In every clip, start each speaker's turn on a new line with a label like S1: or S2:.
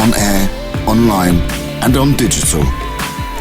S1: on air, online and on digital.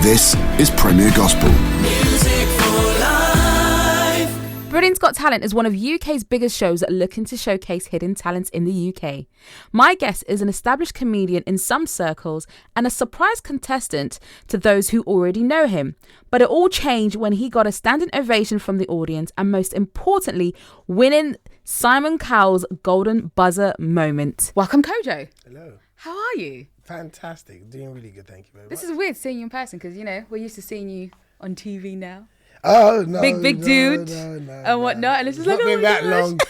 S1: This is Premier Gospel.
S2: Music for life.
S3: Britain's Got Talent is one of UK's biggest shows looking to showcase hidden talents in the UK. My guest is an established comedian in some circles and a surprise contestant to those who already know him. But it all changed when he got a standing ovation from the audience and, most importantly, winning Simon Cowell's golden buzzer moment. Welcome, Kojo.
S4: Hello.
S3: How are you?
S4: Fantastic. Doing really good, thank you very much.
S3: This is weird seeing you in person because, you know, we're used to seeing you on TV now.
S4: Oh, no.
S3: Big dude.
S4: No,
S3: and whatnot. And it's just like,
S4: not
S3: oh
S4: been
S3: my
S4: that
S3: gosh.
S4: long.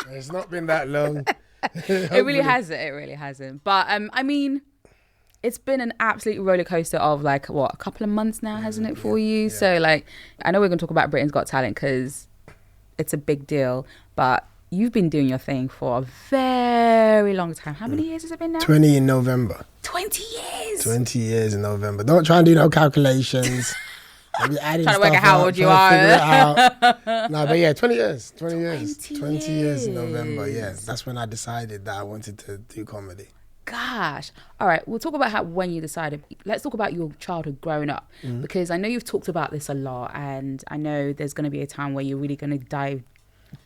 S4: It's not been that long.
S3: It really hasn't. It really hasn't. But, I mean, it's been an absolute roller coaster of like, what, a couple of months now, hasn't it, for you? Yeah. So, like, I know we're going to talk about Britain's Got Talent because it's a big deal. But you've been doing your thing for a very long time. How many years has it been now?
S4: 20 in November.
S3: 20 years?
S4: 20 years in November. Don't try and do no calculations.
S3: Trying to work out how old you are.
S4: No, but yeah, 20 years. 20 years in November, yeah. That's when I decided that I wanted to do comedy.
S3: Gosh. All right, we'll talk about when you decided. Let's talk about your childhood growing up. Mm-hmm. Because I know you've talked about this a lot, and I know there's going to be a time where you're really going to dive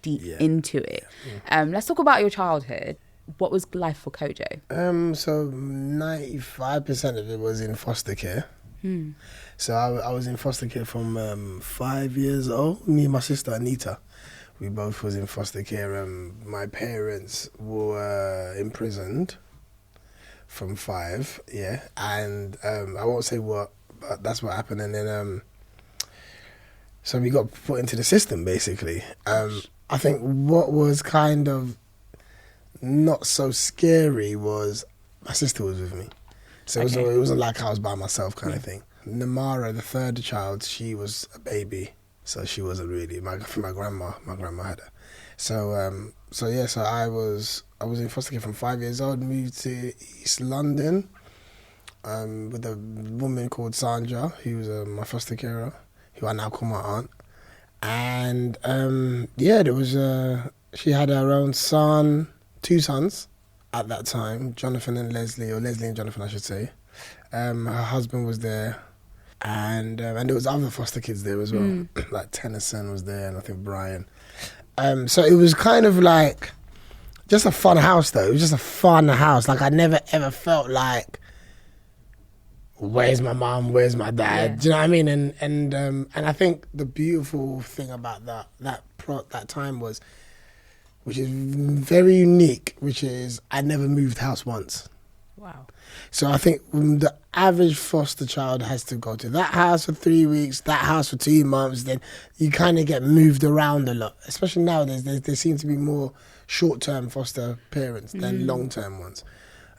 S3: deep into it. Yeah. Let's talk about your childhood. What was life for Kojo?
S4: So 95% of it was in foster care. So I was in foster care from 5 years old. Me and my sister Anita, we both was in foster care. My parents were imprisoned from 5, and I won't say what, but that's what happened. And then so we got put into the system basically. I think what was kind of not so scary was my sister was with me. So it wasn't like I was by myself kind of thing. Namara, the third child, she was a baby, so she wasn't really. My grandma had her. So I was in foster care from 5 years old. Moved to East London with a woman called Sandra, who was my foster carer, who I now call my aunt. And there was she had her own son, 2 sons at that time, Jonathan and Leslie, or Leslie and Jonathan, I should say. Her husband was there, and there was other foster kids there as well. Like Tennyson was there, and I think Brian. So it was kind of like just a fun house, though. It was just a fun house. Like I never ever felt like, where's my mom? Where's my dad? Yeah. Do you know what I mean? And I think the beautiful thing about that time was, which is very unique, which is I never moved house once.
S3: Wow. So
S4: I think the average foster child has to go to that house for 3 weeks, that house for 2 months, then you kind of get moved around a lot. Especially nowadays, there seem to be more short-term foster parents than long-term ones.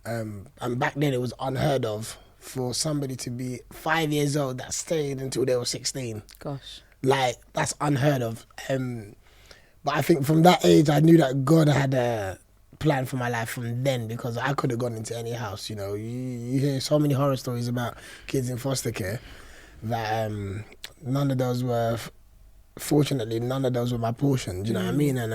S4: And back then it was unheard of for somebody to be 5 years old that stayed until they were 16.
S3: Gosh.
S4: Like, that's unheard of. But I think from that age, I knew that God had a plan for my life from then, because I could have gone into any house. You know, you hear so many horror stories about kids in foster care that none of those were, fortunately, none of those were my portion. Do you know what I mean? And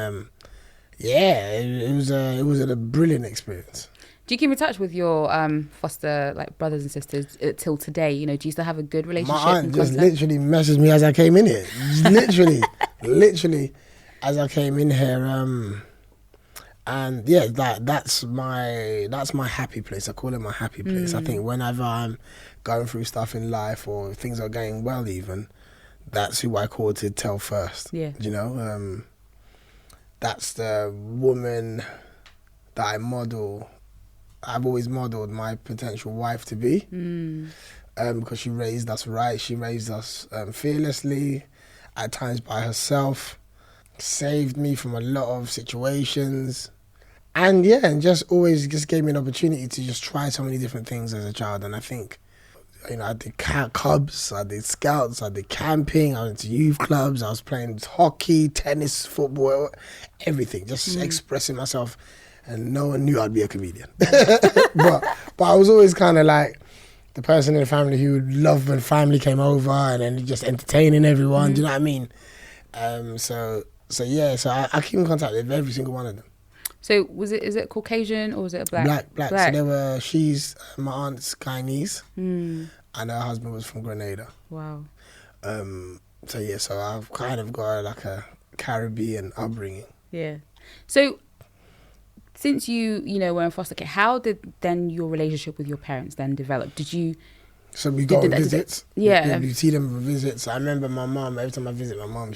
S4: it was a brilliant experience.
S3: Do you keep in touch with your foster brothers and sisters till today? You know, do you still have a good relationship?
S4: My aunt just literally messaged me as I came in here. literally. As I came in here, and that's my happy place. I call it my happy place. I think whenever I'm going through stuff in life or things are going well, even, that's who I call to tell first. Yeah, you know, that's the woman that I've always modelled my potential wife to be, because she raised us right. She raised us fearlessly, at times by herself. Saved me from a lot of situations, and just always gave me an opportunity to just try so many different things as a child. And I think, you know, I did Cubs, I did Scouts, I did camping, I went to youth clubs, I was playing hockey, tennis, football, everything, just expressing myself, and no one knew I'd be a comedian. but I was always kind of like the person in the family who would love when family came over and then just entertaining everyone. Do you know what I mean? So I keep in contact with every single one of them.
S3: So is it Caucasian or was it a black?
S4: Black. So my aunt's Guyanese, and her husband was from Grenada.
S3: Wow.
S4: So I've kind of got like a Caribbean upbringing.
S3: Yeah. So since you were in foster care, how did then your relationship with your parents then develop? Did you?
S4: So we got visits.
S3: Yeah.
S4: We see them for visits. I remember my mum, every time I visit my mum,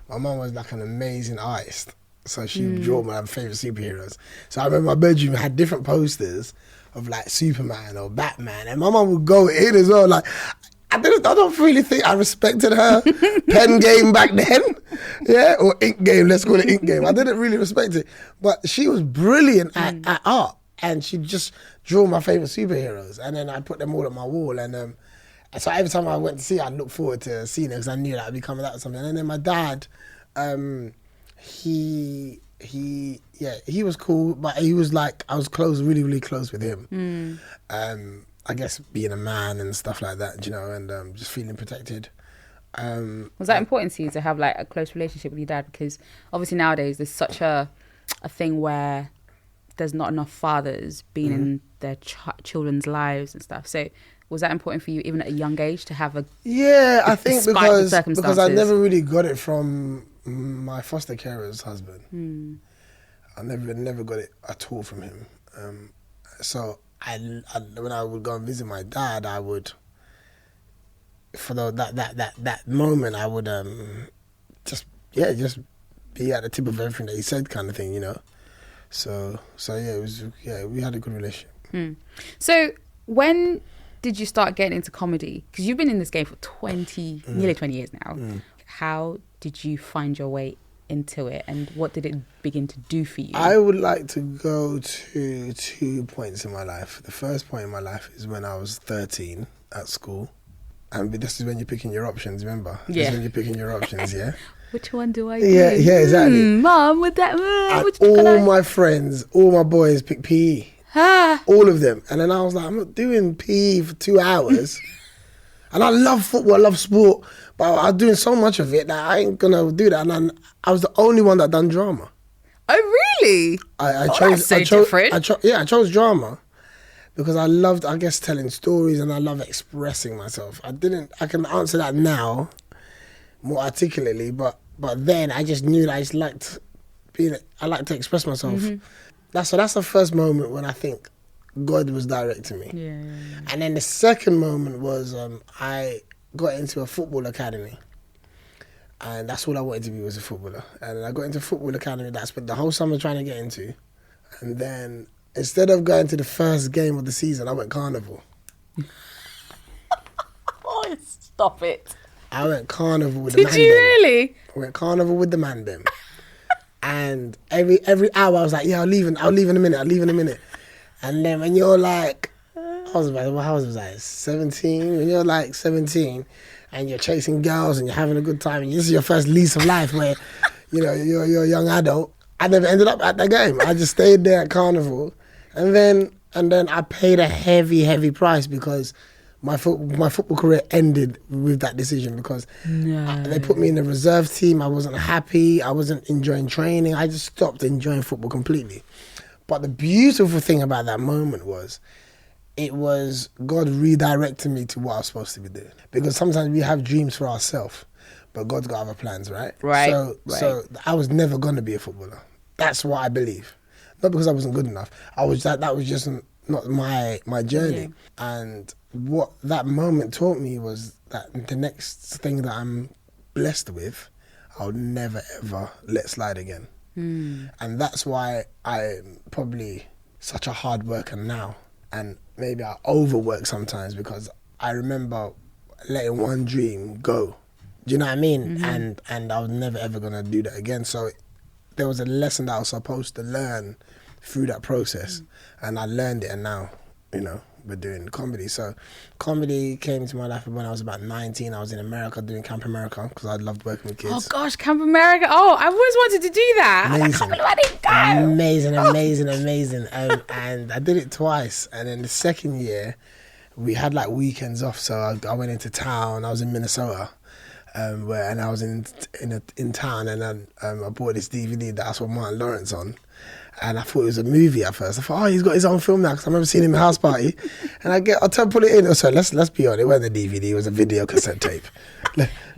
S4: my mum was like an amazing artist. So she drew my favourite superheroes. So I remember my bedroom had different posters of like Superman or Batman. And my mum would go in as well. Like, I don't really think I respected her pen game back then. Yeah, or ink game, let's call it ink game. I didn't really respect it. But she was brilliant at art. And she'd just draw my favourite superheroes. And then I'd put them all on my wall. And so every time I went to see her, I'd look forward to seeing it because I knew that I'd be coming out or something. And then my dad, he was cool, but he was like, I was close, really, really close with him. I guess being a man and stuff like that, and just feeling protected.
S3: Was that important to you to have like a close relationship with your dad? Because obviously nowadays there's such a thing where there's not enough fathers being in their children's lives and stuff. So was that important for you even at a young age to have a...
S4: Yeah, I think because I never really got it from my foster carer's husband. I never got it at all from him. So when I would go and visit my dad, I would, for that moment, I would just be at the tip of everything that he said, kind of thing, So we had a good relationship.
S3: So when did you start getting into comedy? Because you've been in this game for nearly 20 years now. How did you find your way into it, and what did it begin to do for you?
S4: I would like to go to 2 points in my life. The first point in my life is when I was 13 at school. And this is when you're picking your options, remember?
S3: Yeah.
S4: This is when you're picking your options, yeah?
S3: Which one do I do?
S4: Yeah, exactly.
S3: Mom, with that...
S4: my friends, all my boys picked PE. All of them. And then I was like, I'm not doing PE for 2 hours. And I love football, I love sport, but I was doing so much of it that I ain't gonna do that. And I was the only one that done drama.
S3: Oh, really?
S4: I chose drama because I loved, I guess, telling stories and I love expressing myself. I can answer that now more articulately, but then I just knew that I liked to express myself. That's the first moment when I think God was directing me.
S3: Yeah.
S4: And then the second moment was I got into a football academy. And that's all I wanted to be, was a footballer. And I got into a football academy that I spent the whole summer trying to get into. And then instead of going to the first game of the season, I went carnival.
S3: Oh, stop it.
S4: I went carnival with the man.
S3: Did you really?
S4: I went carnival with the man them. And every hour I was like, yeah, I'll leave in a minute. And then when you're like, I was like 17, when you're like 17 and you're chasing girls and you're having a good time and this is your first lease of life where, you're a young adult. I never ended up at the game. I just stayed there at carnival. And then I paid a heavy price because my football career ended with that decision because they put me in the reserve team. I wasn't happy. I wasn't enjoying training. I just stopped enjoying football completely. But the beautiful thing about that moment was, it was God redirecting me to what I was supposed to be doing. Because sometimes we have dreams for ourselves, but God's got other plans, right?
S3: Right.
S4: So I was never going to be a footballer. That's what I believe. Not because I wasn't good enough. That was just not my journey.
S3: Yeah.
S4: And what that moment taught me was that the next thing that I'm blessed with, I'll never ever let slide again. And that's why I'm probably such a hard worker now. And maybe I overwork sometimes because I remember letting one dream go. Do you know what I mean? And I was never ever going to do that again. So there was a lesson that I was supposed to learn through that process. And I learned it, and now, we're doing comedy. So comedy came into my life when I was about 19. I was in America doing Camp America because I loved working with kids.
S3: Oh gosh, Camp America. Oh, I always wanted to do that.
S4: Amazing.
S3: I can't believe I didn't go.
S4: Amazing. And I did it twice. And then the second year, we had like weekends off. So I went into town. I was in Minnesota. And I was in town, and then I bought this DVD that I saw Martin Lawrence on. And I thought it was a movie at first. I thought, oh, he's got his own film now, because I remember seeing him in House Party. And I'll try to put it in. So let's be honest, it wasn't a DVD, it was a video cassette tape.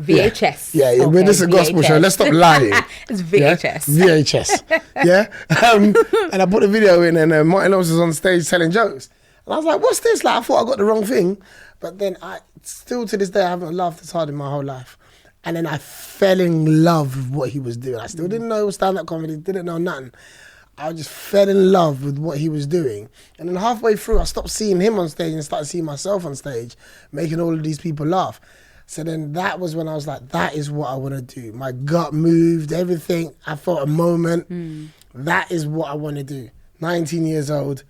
S3: VHS.
S4: Yeah,
S3: Okay,
S4: when this is a gospel show, let's stop lying.
S3: It's VHS.
S4: Yeah? VHS. Yeah. And I put the video in, and Martin Lawrence was on stage telling jokes. And I was like, what's this? Like, I thought I got the wrong thing. But then still to this day, I haven't laughed as hard in my whole life. And then I fell in love with what he was doing. I still didn't know stand-up comedy, didn't know nothing. I just fell in love with what he was doing. And then halfway through, I stopped seeing him on stage and started seeing myself on stage, making all of these people laugh. So then that was when I was like, that is what I want to do. My gut moved, everything. I felt a moment. That is what I want to do. 19 years old,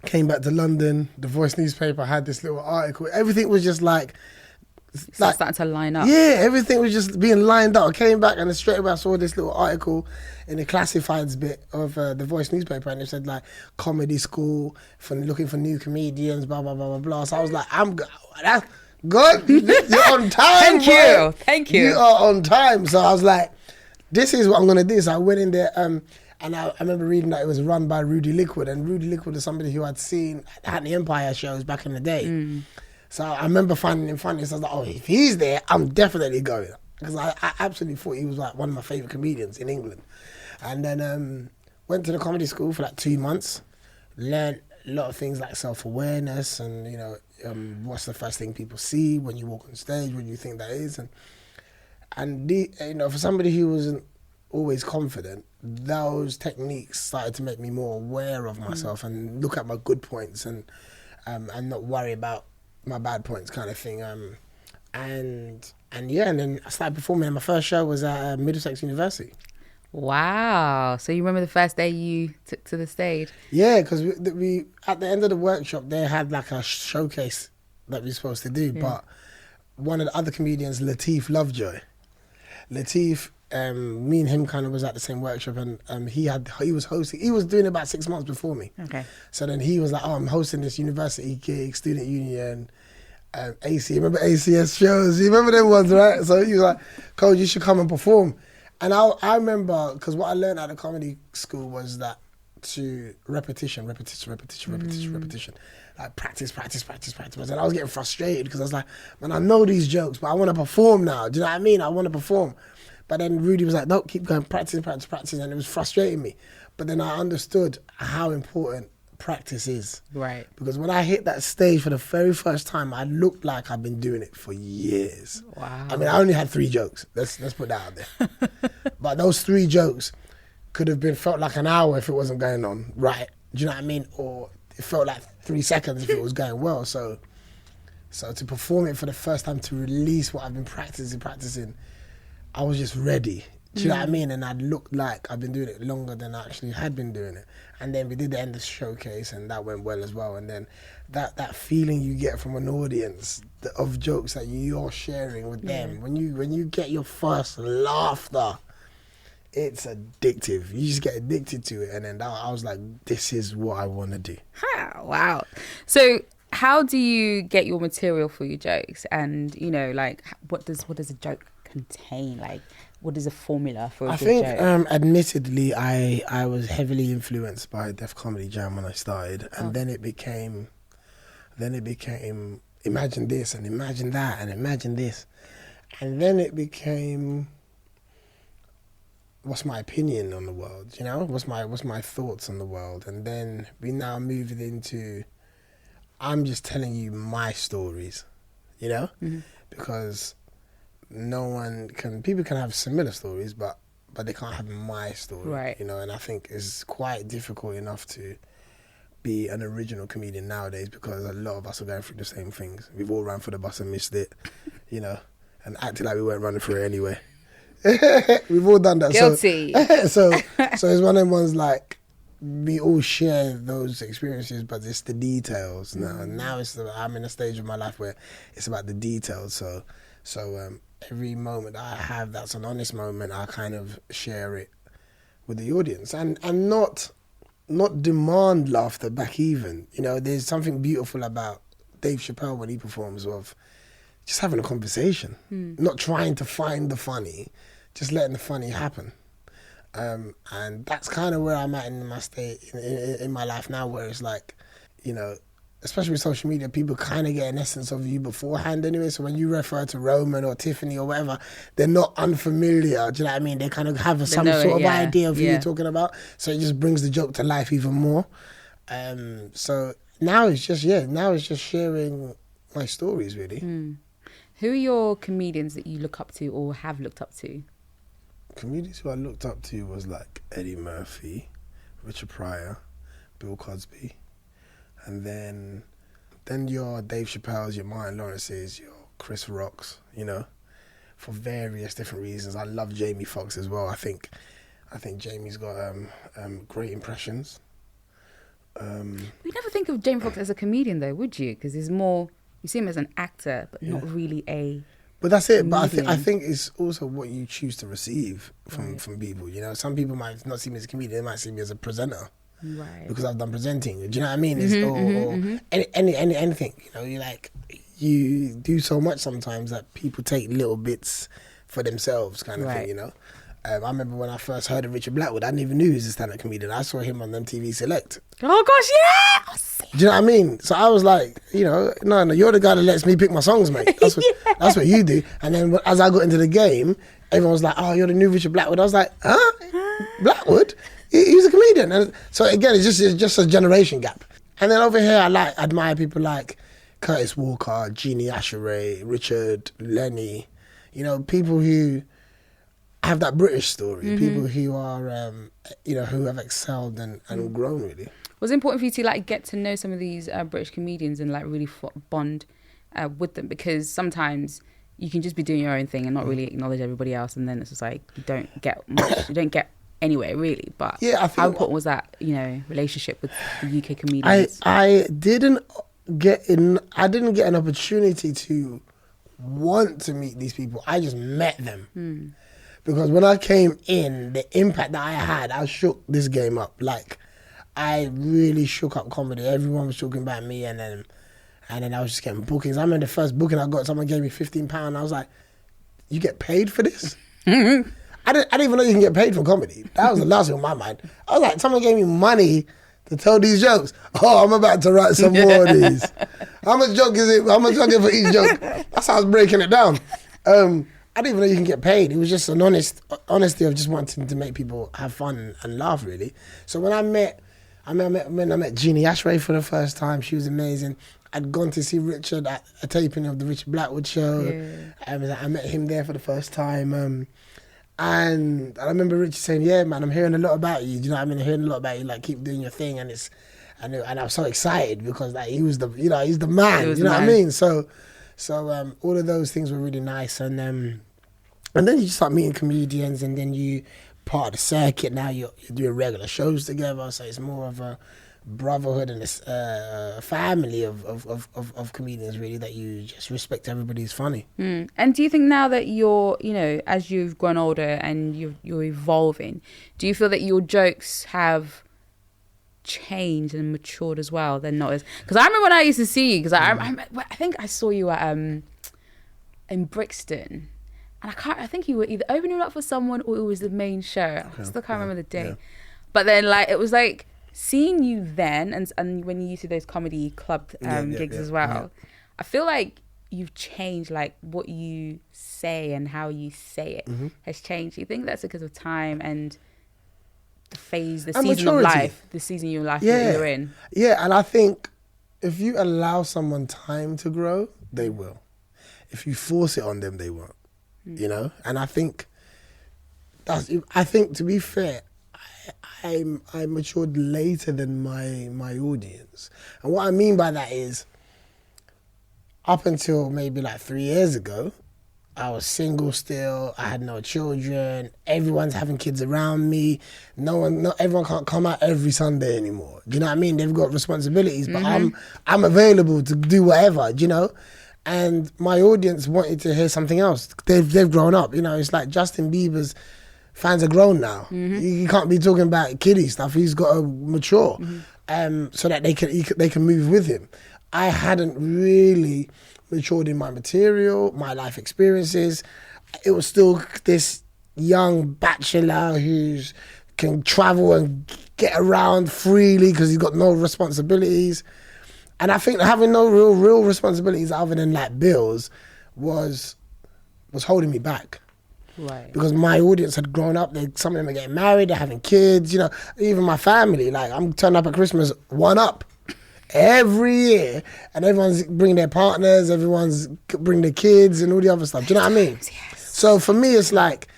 S4: came back to London. The Voice newspaper had this little article. Everything was just like
S3: starting to line up.
S4: Yeah, everything was just being lined up. I came back and then straight away I saw this little article in the classifieds bit of the Voice newspaper, and it said like comedy school for looking for new comedians, blah blah blah blah blah. So I was like, that's good. You're on time.
S3: Thank you.
S4: You are on time. So I was like, this is what I'm gonna do. So I went in there. And I remember reading that it was run by Rudy Liquid, and Rudy Liquid is somebody who I'd seen at the Empire shows back in the day. So I remember finding him funny. So I was like, oh, if he's there, I'm definitely going. Because I absolutely thought he was like one of my favourite comedians in England. And then went to the comedy school for like 2 months, learned a lot of things like self-awareness and, you know, what's the first thing people see when you walk on stage, what do you think that is? And you know, for somebody who wasn't always confident, those techniques started to make me more aware of myself and look at my good points and not worry about my bad points kind of thing. And then I started performing, and my first show was at Middlesex University.
S3: Wow. So you remember the first day you took to the stage? Yeah,
S4: because we at the end of the workshop, they had like a showcase that we were supposed to do, but one of the other comedians, Lateef Lovejoy, me and him kind of was at the same workshop, and he was hosting. He was doing it about 6 months before me.
S3: Okay.
S4: So then he was like, "Oh, I'm hosting this university gig, student union, AC. Remember ACS shows? You remember them ones, right?" So he was like, "Kojo, you should come and perform." And I remember, because what I learned at the comedy school was that to repetition. Like practice. And I was getting frustrated because I was like, man, I know these jokes, but I want to perform now. Do you know what I mean? I want to perform. But then Rudy was like, no, keep going, practice. And it was frustrating me. But then I understood how important practice is.
S3: Right.
S4: Because when I hit that stage for the very first time, I looked like I've been doing it for years.
S3: Wow.
S4: I mean, I only had 3 jokes. Let's put that out there. But those 3 jokes could have felt like an hour if it wasn't going on right. Do you know what I mean? Or it felt like 3 seconds if it was going well. So to perform it for the first time, to release what I've been practicing, I was just ready. Do you know what I mean? And I looked like I've been doing it longer than I actually had been doing it. And then we did the end of the showcase, and that went well as well. And then that feeling you get from an audience of jokes that you're sharing with them, when you get your first laughter, it's addictive. You just get addicted to it. And then I was like, this is what I want to do.
S3: Wow. So how do you get your material for your jokes? And, you know, like, what does a joke contain? Like, what is a formula for a good joke?
S4: Admittedly, I was heavily influenced by Def Comedy Jam when I started, and then it became imagine this and imagine that and imagine this, and then it became what's my opinion on the world? You know, what's my thoughts on the world? And then we now moved into I'm just telling you my stories, you know, because people can have similar stories, but they can't have my story,
S3: right?
S4: You know, and I think it's quite difficult enough to be an original comedian nowadays because a lot of us are going through the same things. We've all ran for the bus and missed it, you know, and acted like we weren't running for it anyway. We've all done that.
S3: Guilty.
S4: So it's one of them ones like we all share those experiences, but it's the details now. Now I'm in a stage of my life where it's about the details. So every moment I have that's an honest moment, I kind of share it with the audience and not demand laughter back even. You know, there's something beautiful about Dave Chappelle when he performs of just having a conversation, not trying to find the funny, just letting the funny happen. And that's kind of where I'm at in my state, in my life now, where it's like, you know, especially with social media, people kind of get an essence of you beforehand anyway. So when you refer to Roman or Tiffany or whatever, they're not unfamiliar. Do you know what I mean? They kind of have some sort of idea of who you're talking about. So it just brings the joke to life even more. So now it's just sharing my stories, really.
S3: Who are your comedians that you look up to or have looked up to?
S4: Comedians who I looked up to was like Eddie Murphy, Richard Pryor, Bill Cosby. And then your Dave Chappelle's, your Martin Lawrence's, your Chris Rock's, you know, for various different reasons. I love Jamie Foxx as well. I think Jamie's got great impressions.
S3: You'd never think of Jamie Foxx as a comedian though, would you? Because he's more, you see him as an actor, but not really a
S4: But that's it.
S3: comedian.
S4: But I think it's also what you choose to receive from people. You know, some people might not see me as a comedian; they might see me as a presenter.
S3: Right.
S4: Because I've done presenting. Do you know what I mean? Anything. You know, you do so much sometimes that people take little bits for themselves, kind of thing. You know. I remember when I first heard of Richard Blackwood, I didn't even know he was a stand-up comedian. I saw him on MTV Select.
S3: Oh gosh, yeah.
S4: Do you know what I mean? So I was like, you know, no, you're the guy that lets me pick my songs, mate. That's what you do. And then as I got into the game, everyone was like, oh, you're the new Richard Blackwood. I was like, huh? Blackwood? He's a comedian. And so again, it's just a generation gap. And then over here, I admire people like Curtis Walker, Jeannie Asheray, Richard, Lenny. You know, people who have that British story. People who are, you know, who have excelled and grown really.
S3: Was it important for you to like get to know some of these British comedians and like really bond with them? Because sometimes you can just be doing your own thing and not really acknowledge everybody else, and then it's just like you don't get much, you don't get anywhere really. But
S4: yeah, I think
S3: how important was that, you know, relationship with the UK comedians?
S4: I didn't get an opportunity to want to meet these people. I just met them. Because when I came in, the impact that I had, I shook this game up. Like, I really shook up comedy. Everyone was talking about me, and then I was just getting bookings. I remember the first booking I got, someone gave me £15. I was like, you get paid for this? I didn't even know you can get paid for comedy. That was the last thing on my mind. I was like, someone gave me money to tell these jokes. Oh, I'm about to write some more of these. How much joke is it? How much I get for each joke? That's how I was breaking it down. I didn't even know you can get paid. It was just an honesty of just wanting to make people have fun and laugh, really. So when I met Jeannie Asheray for the first time, she was amazing. I'd gone to see Richard at a taping of the Richard Blackwood show. Yeah. I met him there for the first time. And I remember Richard saying, yeah, man, I'm hearing a lot about you. Do you know what I mean? I'm hearing a lot about you. Like, keep doing your thing. And I was so excited because like he was he's the man. You know what I mean? So all of those things were really nice. And then you just start meeting comedians, and then you part of the circuit. Now you're doing regular shows together. So it's more of a brotherhood and a family of comedians, really, that you just respect everybody's funny.
S3: And do you think now that you're, you know, as you've grown older and you're evolving, do you feel that your jokes have changed and matured as well? They're not as, because I remember when I used to see you, because I think I saw you at in Brixton, and I think you were either opening up for someone or it was the main show. I still can't remember the day, but then like it was like seeing you then and when you used to those comedy club gigs as well. I feel like you've changed, like what you say and how you say it has changed. Do you think that's because of time and the phase, the season of life, the season of your life that you're in?
S4: Yeah, and I think if you allow someone time to grow, they will. If you force it on them, they won't. You know? And I think to be fair, I matured later than my audience. And what I mean by that is, up until maybe like 3 years ago, I was single still. I had no children. Everyone's having kids around me. Everyone can't come out every Sunday anymore. Do you know what I mean? They've got responsibilities, but I'm available to do whatever. Do you know? And my audience wanted to hear something else. They've grown up. You know, it's like Justin Bieber's fans are grown now. You can't be talking about kiddie stuff. He's got to mature, so that they can move with him. I hadn't really matured in my material, my life experiences. It was still this young bachelor who's can travel and get around freely because he's got no responsibilities. And I think having no real responsibilities other than like bills was holding me back.
S3: Right.
S4: Because my audience had grown up, some of them are getting married, they're having kids, you know, even my family, like I'm turning up at Christmas one up every year, and everyone's bringing their partners, everyone's bringing their kids and all the other stuff. Do you know what I mean?
S3: Yes.
S4: So for me, it's like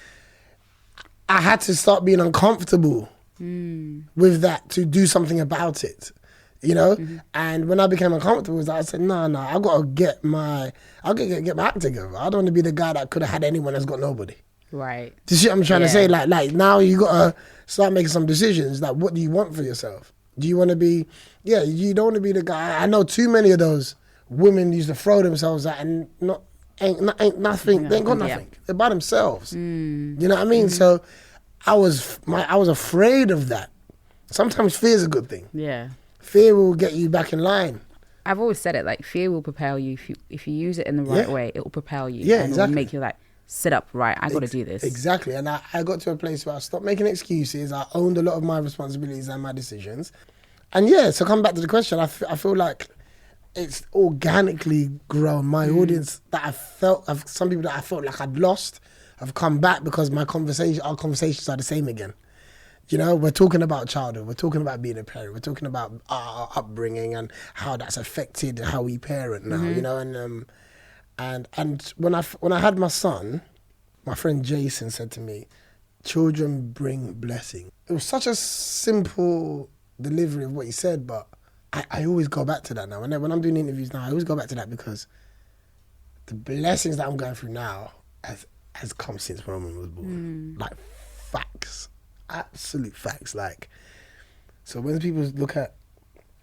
S4: I had to start being uncomfortable with that to do something about it, you know? And when I became uncomfortable with that, I said, no, I've got to get my act together. I don't want to be the guy that could have had anyone that's got nobody.
S3: Right.
S4: Do you see what I'm trying to say? Like now you got to start making some decisions. Like, what do you want for yourself? Do you want to be, you don't want to be the guy. I know too many of those women used to throw themselves at and ain't nothing. They ain't got nothing. They're by themselves. You know what I mean? So I was afraid of that. Sometimes fear is a good thing.
S3: Yeah.
S4: Fear will get you back in line.
S3: I've always said it, like fear will propel you. If you use it in the right way, it will propel you.
S4: Yeah,
S3: and
S4: exactly.
S3: It will make you like, sit up, right, I got to do this.
S4: Exactly. And I got to a place where I stopped making excuses. I owned a lot of my responsibilities and my decisions. And so come back to the question, I feel like it's organically grown. My audience that some people that I felt like I'd lost have come back because our conversations are the same again. You know, we're talking about childhood, we're talking about being a parent, we're talking about our upbringing and how that's affected how we parent now, you know, and when I had my son, my friend Jason said to me, children bring blessing. It was such a simple delivery of what he said, but I always go back to that now. When I'm doing interviews now, I always go back to that because the blessings that I'm going through now has come since Roman was born. Like facts. Absolute facts. Like, so when people look at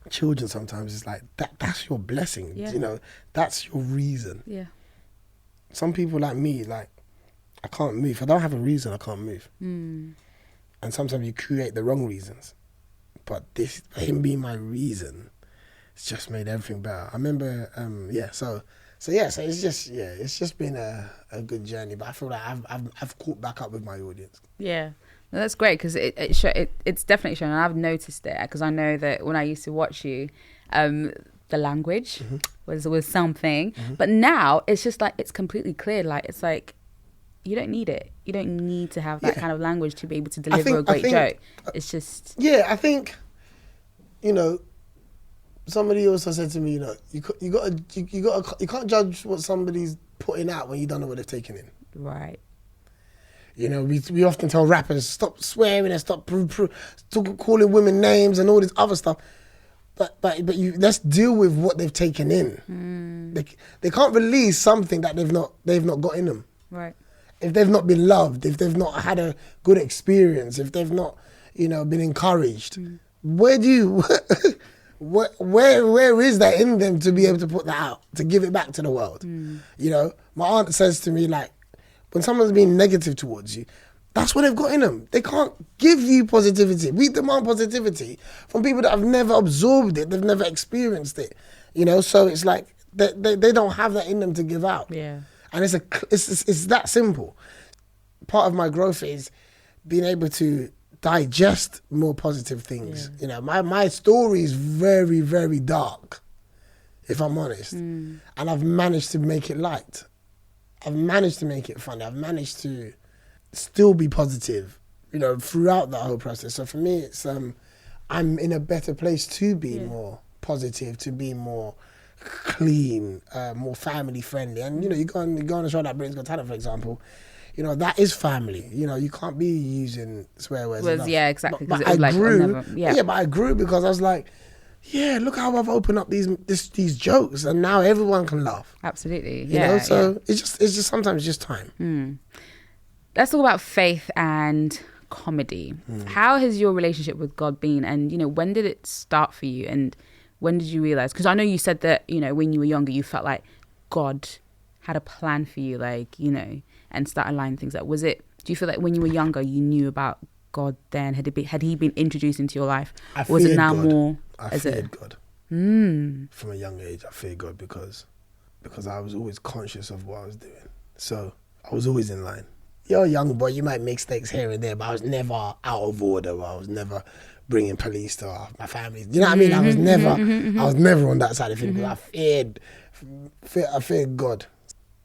S4: children sometimes it's like that's your blessing. You know, that's your reason. Yeah. Some people like me, like, I can't move. If I don't have a reason, I can't move. And sometimes you create the wrong reasons. But him being my reason, it's just made everything better. I remember so it's just been a good journey. But I feel like I've caught back up with my audience. Yeah.
S3: No, that's great because it's definitely shown, and I've noticed it because I know that when I used to watch you, the language was something, but now it's just like it's completely clear. Like it's like you don't need it. You don't need to have that kind of language to be able to deliver a great joke. It's just
S4: I think, you know, somebody also said to me, you know, you can't judge what somebody's putting out when you don't know what they've taken in.
S3: Right.
S4: You know, we often tell rappers, stop swearing and stop calling women names and all this other stuff. But let's deal with what they've taken in. They can't release something that they've not got in them.
S3: Right.
S4: If they've not been loved, if they've not had a good experience, if they've not, you know, been encouraged, where is that in them to be able to put that out, to give it back to the world? You know, my aunt says to me, like, when someone's being negative towards you, that's what they've got in them. They can't give you positivity. We demand positivity from people that have never absorbed it, they've never experienced it. You know, so it's like they don't have that in them to give out.
S3: Yeah.
S4: And it's that simple. Part of my growth is being able to digest more positive things. You know, my story is very, very dark, if I'm honest. And I've managed to make it light. I've managed to make it funny. I've managed to still be positive, you know, throughout that whole process. So for me, it's I'm in a better place to be more positive, to be more clean, more family friendly. And you know, you go on a show like Britain's Got Talent, for example. You know, that is family. You know, you can't be using swear words.
S3: Yeah, exactly.
S4: But I grew. But I grew because I was like, yeah, look how I've opened up these jokes, and now everyone can laugh.
S3: Absolutely.
S4: You know, so it's just sometimes just time.
S3: Let's talk about faith and comedy. How has your relationship with God been, and you know, when did it start for you, and when did you realize? Because I know you said that, you know, when you were younger, you felt like God had a plan for you, like, you know, and started lining things up. Do you feel like when you were younger, you knew about God then? Had he been introduced into your life?
S4: I
S3: was it now
S4: God.
S3: more?
S4: I feared God. From a young age, I feared God because I was always conscious of what I was doing. So I was always in line. you're a young boy, you might make mistakes here and there, but I was never out of order. I was never bringing police to my family. You know what I mean? I was never on that side of things. I feared God.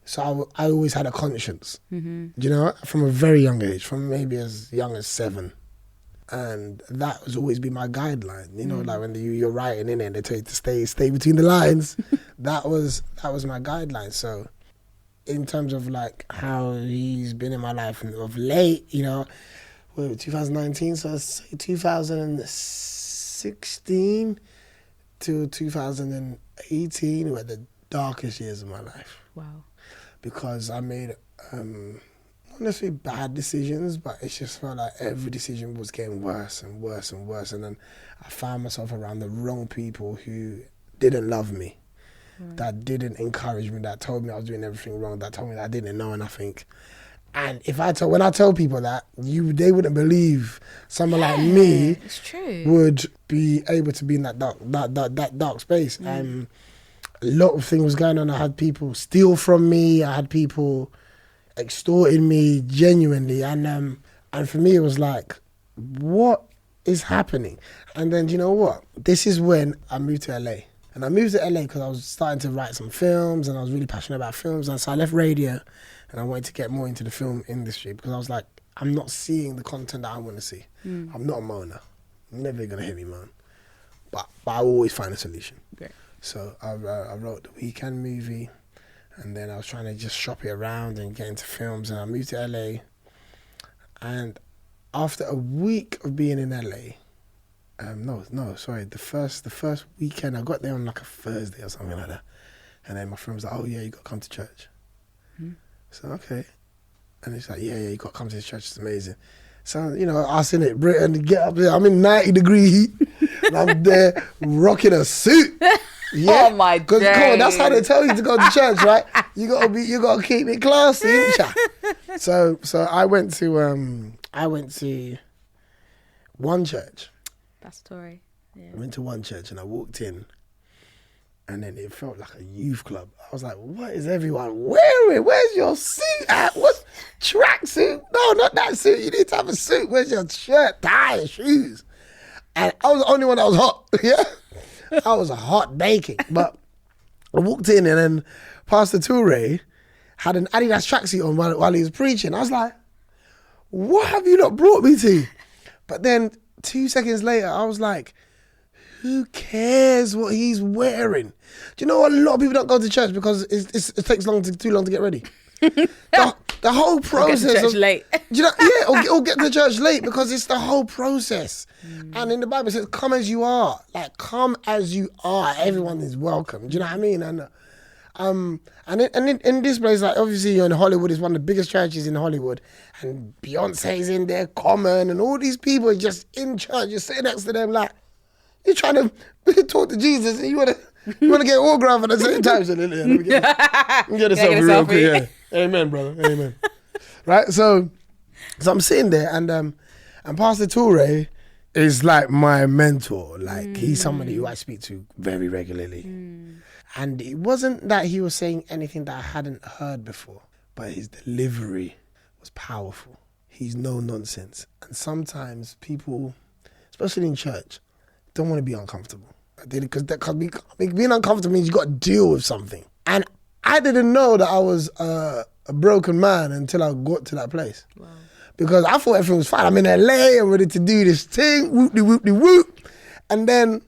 S4: So I always had a conscience. You know, from a very young age, from maybe as young as 7. And that has always been my guideline. You know, like when you're writing in it and they tell you to stay between the lines. that was my guideline. So in terms of like how he's been in my life and of late, you know, 2019, so let's say 2016 to 2018 were the darkest years of my life.
S3: Wow.
S4: Because I made not necessarily bad decisions, but it just felt like every decision was getting worse and worse and worse. And then I found myself around the wrong people who didn't love me, that didn't encourage me, that told me I was doing everything wrong, that told me that I didn't know nothing. And when I tell people that, they wouldn't believe someone like me would be able to be in that dark space. And a lot of things was going on. I had people steal from me. I had people extorting me genuinely. And for me, it was like, what is happening? And then, do you know what? This is when I moved to LA. And I moved to LA because I was starting to write some films and I was really passionate about films. And so I left radio and I wanted to get more into the film industry because I was like, I'm not seeing the content that I want to see. I'm not a moaner. I'm never going to hear me moan. But I will always find a solution.
S3: Great.
S4: So I wrote the Weekend movie, and then I was trying to just shop it around and get into films, and I moved to LA. And after a week of being in LA, the first weekend, I got there on like a Thursday or something like that. And then my friend was like, oh yeah, you got to come to church. So, okay. And he's like, yeah, you got to come to this church, it's amazing. So, you know, us in it, Britain, get up there, I'm in 90-degree heat, and I'm there rocking a suit. Yeah.
S3: Oh my God.
S4: Because come on, that's how they tell you to go to church, right? You gotta keep it classy, ain't ya? So I went to one church.
S3: That's Tory. Yeah.
S4: I went to one church and I walked in, and then it felt like a youth club. I was like, what is everyone wearing? Where's your suit at? What tracksuit? No, not that suit. You need to have a suit. Where's your shirt, tie, and shoes? And I was the only one that was hot. Yeah, I was hot baking. But I walked in, and then Pastor Toure had an Adidas tracksuit on while he was preaching. I was like, what have you not brought me to? But then 2 seconds later, I was like, who cares what he's wearing? Do you know a lot of people don't go to church because it takes too long to get ready? The whole process.
S3: Or get to church late.
S4: Do you know, yeah, or get to church late because it's the whole process. And in the Bible it says, come as you are. Like, come as you are. Everyone is welcome. Do you know what I mean? And in this place, like obviously you're in Hollywood, it's one of the biggest churches in Hollywood, and Beyonce's in there, Common, and all these people are just in church. You're sitting next to them like, you're trying to talk to Jesus, and you want to get autograph at the same time. So let me get a selfie real quick. Yeah. Amen, brother. Amen. Right. So I'm sitting there, and Pastor Toure is like my mentor. Like he's somebody who I speak to very regularly. And it wasn't that he was saying anything that I hadn't heard before, but his delivery was powerful. He's no nonsense. And sometimes people, especially in church, don't want to be uncomfortable. Because being uncomfortable means you got to deal with something. And I didn't know that I was a broken man until I got to that place. Wow. Because I thought everything was fine. I'm in LA, I'm ready to do this thing, whoop-de-whoop-de-whoop. And then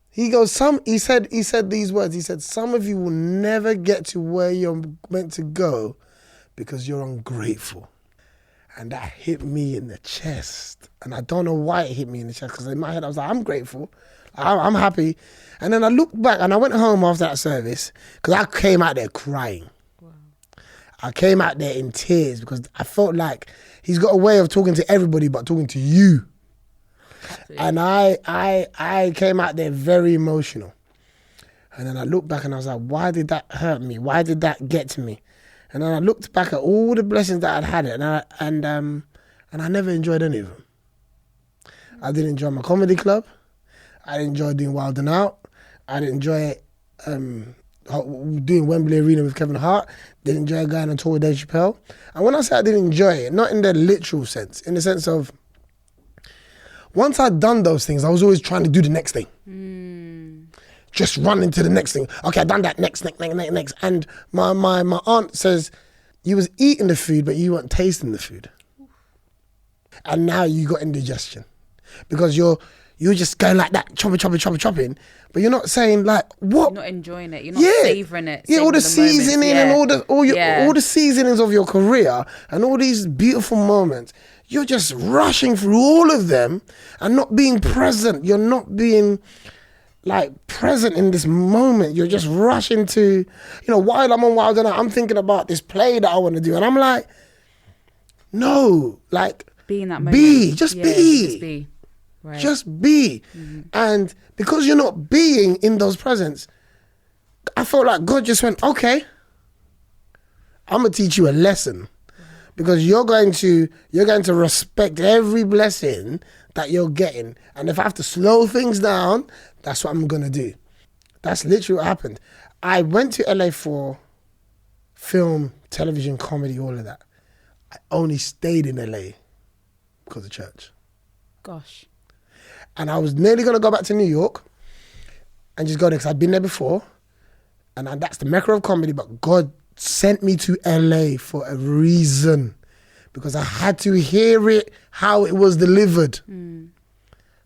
S4: he said these words. He said, some of you will never get to where you're meant to go because you're ungrateful. And that hit me in the chest. And I don't know why it hit me in the chest, because in my head I was like, I'm grateful. I'm happy. And then I looked back and I went home after that service because I came out there crying. Wow. I came out there in tears because I felt like he's got a way of talking to everybody but talking to you. Absolutely. And I came out there very emotional. And then I looked back and I was like, why did that hurt me? Why did that get to me? And then I looked back at all the blessings that I'd had, and I never enjoyed any of them. I didn't enjoy my comedy club. I didn't enjoy doing Wild and Out. I didn't enjoy doing Wembley Arena with Kevin Hart. Didn't enjoy going on tour with Dave Chappelle. And when I say I didn't enjoy it, not in the literal sense, in the sense of once I'd done those things, I was always trying to do the next thing. Just run into the next thing. Okay, I've done that next. And my aunt says, you was eating the food, but you weren't tasting the food. And now you got indigestion. Because you're just going like that, chopping, but you're not saying like, what?
S3: You're not enjoying it. You're not savouring it.
S4: Yeah, all the seasoning and
S3: Yeah.
S4: all the seasonings of your career and all these beautiful moments. You're just rushing through all of them and not being present. You're not being like present in this moment. You're just rushing to, while I'm on Wild and Out, I'm thinking about this play that I want to do. And I'm like, no, like,
S3: be in that moment.
S4: Be.
S3: Just be. Right.
S4: Just be. And because you're not being in those presents, I felt like God just went, okay, I'm going to teach you a lesson. Because you're going to respect every blessing that you're getting. And if I have to slow things down, that's what I'm going to do. That's literally what happened. I went to LA for film, television, comedy, all of that. I only stayed in LA because of church.
S3: Gosh.
S4: And I was nearly going to go back to New York and just go there because I'd been there before. And that's the mecca of comedy, but God sent me to LA for a reason, because I had to hear it how it was delivered.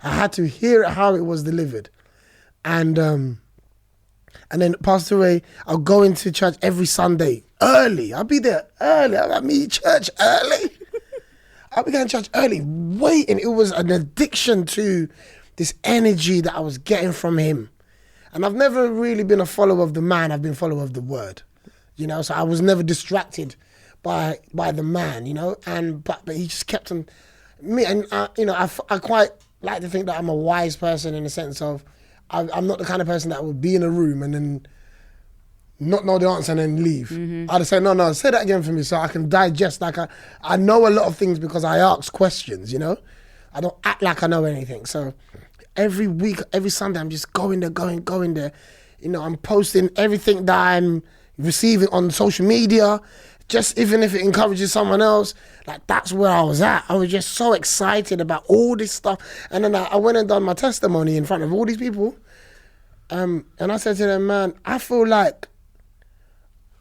S4: I had to hear it how it was delivered. And then Pastor Ray, I'll go into church every Sunday early. I'll be there early. I'll meet church early. I'll be going to church early, waiting. It was an addiction to this energy that I was getting from him. And I've never really been a follower of the man. I've been a follower of the word. So I was never distracted by the man, but he just kept on me. And I quite like to think that I'm a wise person in the sense of I'm not the kind of person that would be in a room and then not know the answer and then leave. I'd say, no, say that again for me so I can digest. Like I know a lot of things because I ask questions, I don't act like I know anything. So every week, every Sunday, I'm just going there. I'm posting everything that I'm receiving on social media, just even if it encourages someone else. Like that's where I was at. I was just so excited about all this stuff. And then I went and done my testimony in front of all these people. And I said to them, man, I feel like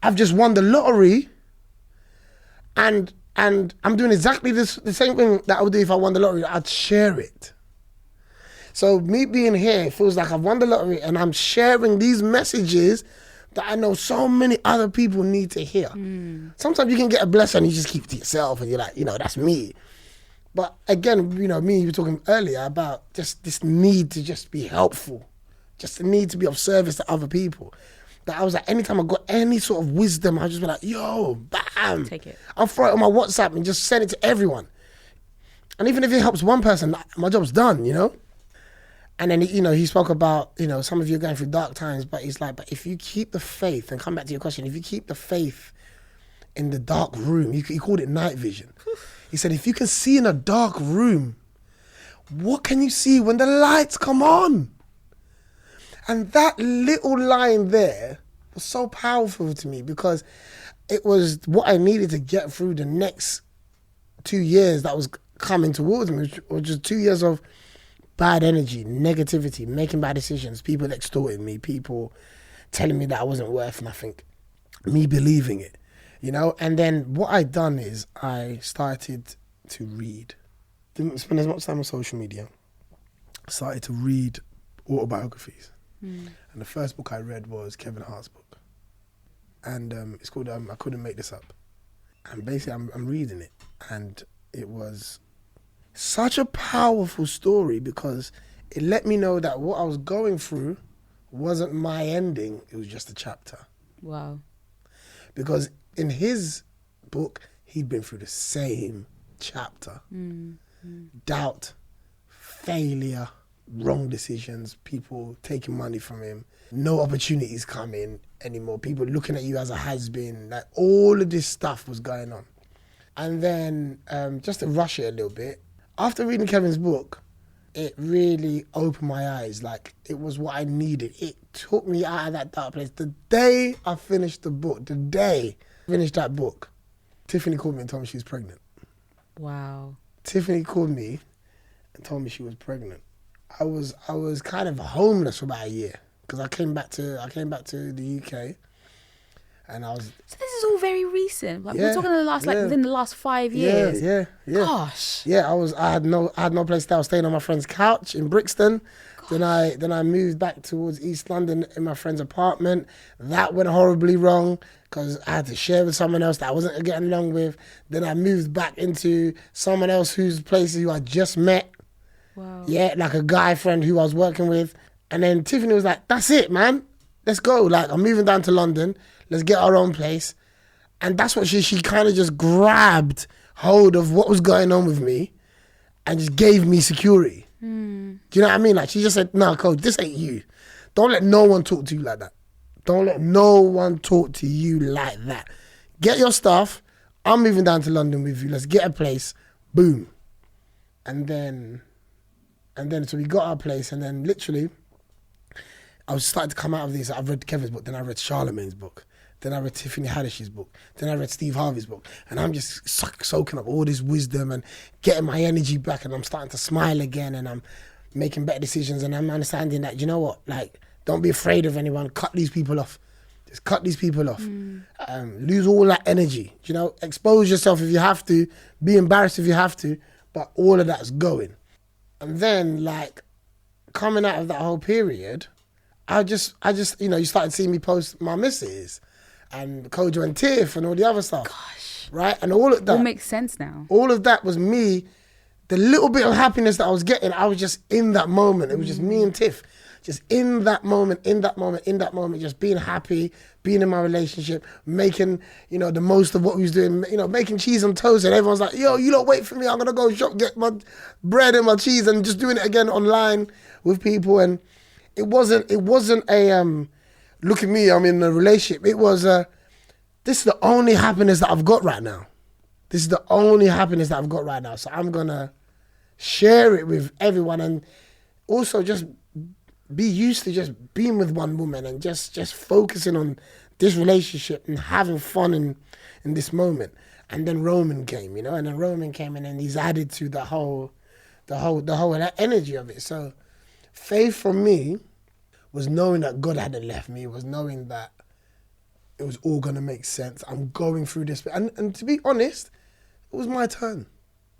S4: I've just won the lottery and I'm doing exactly the same thing that I would do if I won the lottery. I'd share it. So me being here feels like I've won the lottery and I'm sharing these messages that I know so many other people need to hear. Sometimes you can get a blessing and you just keep it to yourself and you're like, that's me. But again, me, you were talking earlier about just this need to just be helpful, just the need to be of service to other people. That I was like, anytime I got any sort of wisdom, I'd just be like, yo, bam.
S3: Take it.
S4: I'll throw it on my WhatsApp and just send it to everyone. And even if it helps one person, my job's done, And then, he spoke about, some of you are going through dark times, but he's like, but if you keep the faith, and come back to your question, if you keep the faith in the dark room, he called it night vision. He said, if you can see in a dark room, what can you see when the lights come on? And that little line there was so powerful to me because it was what I needed to get through the next 2 years that was coming towards me, which was just 2 years of bad energy, negativity, making bad decisions, people extorting me, people telling me that I wasn't worth nothing, me believing it, And then what I'd done is I started to read. Didn't spend as much time on social media. I started to read autobiographies. And the first book I read was Kevin Hart's book. And it's called I Couldn't Make This Up. And basically I'm reading it. And it was such a powerful story because it let me know that what I was going through wasn't my ending, it was just a chapter.
S3: Wow.
S4: Because in his book, he'd been through the same chapter. Doubt, failure, wrong decisions, people taking money from him, no opportunities coming anymore, people looking at you as a has-been, like all of this stuff was going on. And then, just to rush it a little bit, after reading Kevin's book, it really opened my eyes. Like, it was what I needed. It took me out of that dark place. The day I finished the book, that book, Tiffany called me and told me she was pregnant.
S3: Wow.
S4: Tiffany called me and told me she was pregnant. I was kind of homeless for about a year because I came back to the UK, and I was.
S3: So this is all very recent. Like,
S4: Yeah,
S3: we're talking within the last 5 years.
S4: Yeah.
S3: Gosh.
S4: Yeah, I had no place to stay. I was staying on my friend's couch in Brixton. Then I moved back towards East London in my friend's apartment. That went horribly wrong because I had to share with someone else that I wasn't getting along with. Then I moved back into someone else whose place who I just met.
S3: Wow.
S4: Yeah, like a guy friend who I was working with. And then Tiffany was like, that's it, man. Let's go. Like, I'm moving down to London. Let's get our own place. And that's what she kind of just grabbed hold of what was going on with me and just gave me security. Do you know what I mean? Like, she just said, no, Coach, this ain't you. Don't let no one talk to you like that. Don't let no one talk to you like that. Get your stuff. I'm moving down to London with you. Let's get a place. Boom. And then so we got our place, and then literally I was starting to come out of this. I've read Kevin's book, then I read Charlemagne's book, then I read Tiffany Haddish's book, then I read Steve Harvey's book, and I'm just soaking up all this wisdom and getting my energy back, and I'm starting to smile again, and I'm making better decisions, and I'm understanding that, you know what, like, don't be afraid of anyone, cut these people off. Just cut these people off. Lose all that energy, you know, expose yourself if you have to, be embarrassed if you have to, but all of that's going. And then, like, coming out of that whole period, I just, you know, you started seeing me post my missus and Kojo and Tiff and all the other stuff.
S3: Gosh.
S4: Right? And all of that.
S3: All makes sense now.
S4: All of that was me. The little bit of happiness that I was getting, I was just in that moment. It was just me and Tiff. Just in that moment, just being happy, being in my relationship, making, you know, the most of what we was doing, you know, making cheese on toast, and everyone's like, yo, you don't wait for me, I'm gonna go shop, get my bread and my cheese, and just doing it again online with people. And it wasn't a look at me, I'm in a relationship. It was this is the only happiness that I've got right now. This is the only happiness that I've got right now. So I'm gonna share it with everyone, and also just be used to just being with one woman and just focusing on this relationship and having fun in this moment. And then Roman came, you know, and then he's added to the whole energy of it. So faith for me was knowing that God hadn't left me, was knowing that it was all gonna make sense. I'm going through this, and to be honest, it was my turn.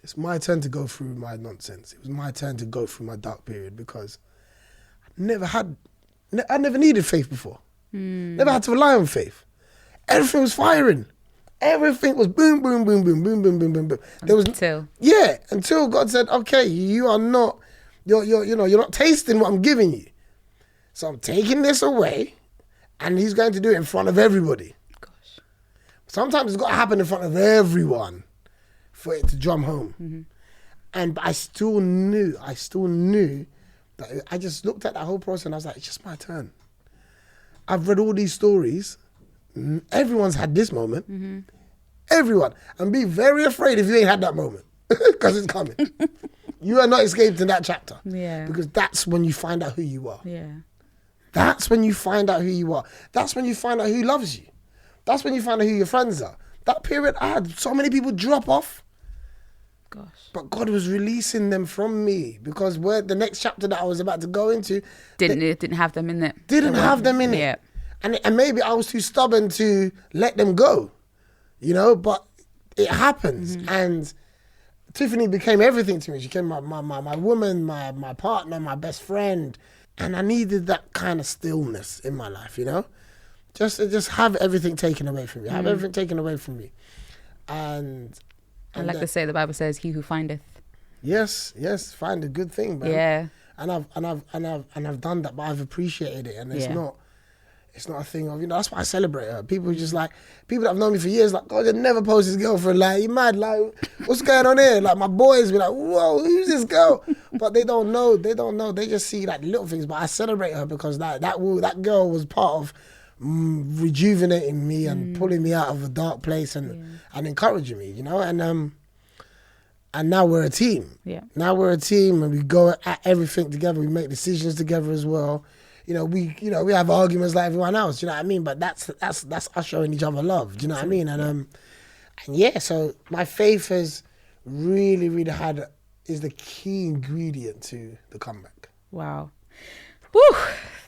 S4: It's my turn to go through my nonsense. It was my turn to go through my dark period, because I never needed faith before. Never had to rely on faith. Everything was firing. Everything was boom, boom, boom, boom, boom, boom, boom, boom, boom. Until God said, okay, you're not tasting what I'm giving you. So I'm taking this away, and he's going to do it in front of everybody.
S3: Gosh.
S4: Sometimes it's got to happen in front of everyone for it to drum home. And I still knew that I just looked at that whole process and I was like, it's just my turn. I've read all these stories. Everyone's had this moment. Everyone. And be very afraid if you ain't had that moment, because it's coming. You are not escaped in that chapter.
S3: Yeah.
S4: Because that's when you find out who you are.
S3: Yeah.
S4: That's when you find out who you are. That's when you find out who loves you. That's when you find out who your friends are. That period, I had so many people drop off.
S3: Gosh.
S4: But God was releasing them from me, because the next chapter that I was about to go into
S3: didn't have them in it.
S4: Didn't have them in it.
S3: Yeah.
S4: And maybe I was too stubborn to let them go, you know, but it happens. And Tiffany became everything to me. She became my woman, my partner, my best friend. And I needed that kind of stillness in my life, you know? Just have everything taken away from me. Have everything taken away from me. And
S3: like they say, the Bible says, "He who findeth."
S4: Yes, find a good thing, man.
S3: Yeah.
S4: And I've done that, but I've appreciated it, and it's not a thing of, you know, that's why I celebrate her. People that have known me for years, like, God, they never post his girlfriend, like, you mad, like, what's going on here? Like, my boys be like, whoa, who's this girl? But they don't know, they just see like little things. But I celebrate her because that girl was part of rejuvenating me and pulling me out of a dark place and encouraging me, you know. And And now we're a team.
S3: Yeah.
S4: Now we're a team, and we go at everything together. We make decisions together as well. We have arguments like everyone else. Do you know what I mean? But that's us showing each other love. Do you know what I mean? And so my faith has really, really is the key ingredient to the comeback.
S3: Wow. Woo!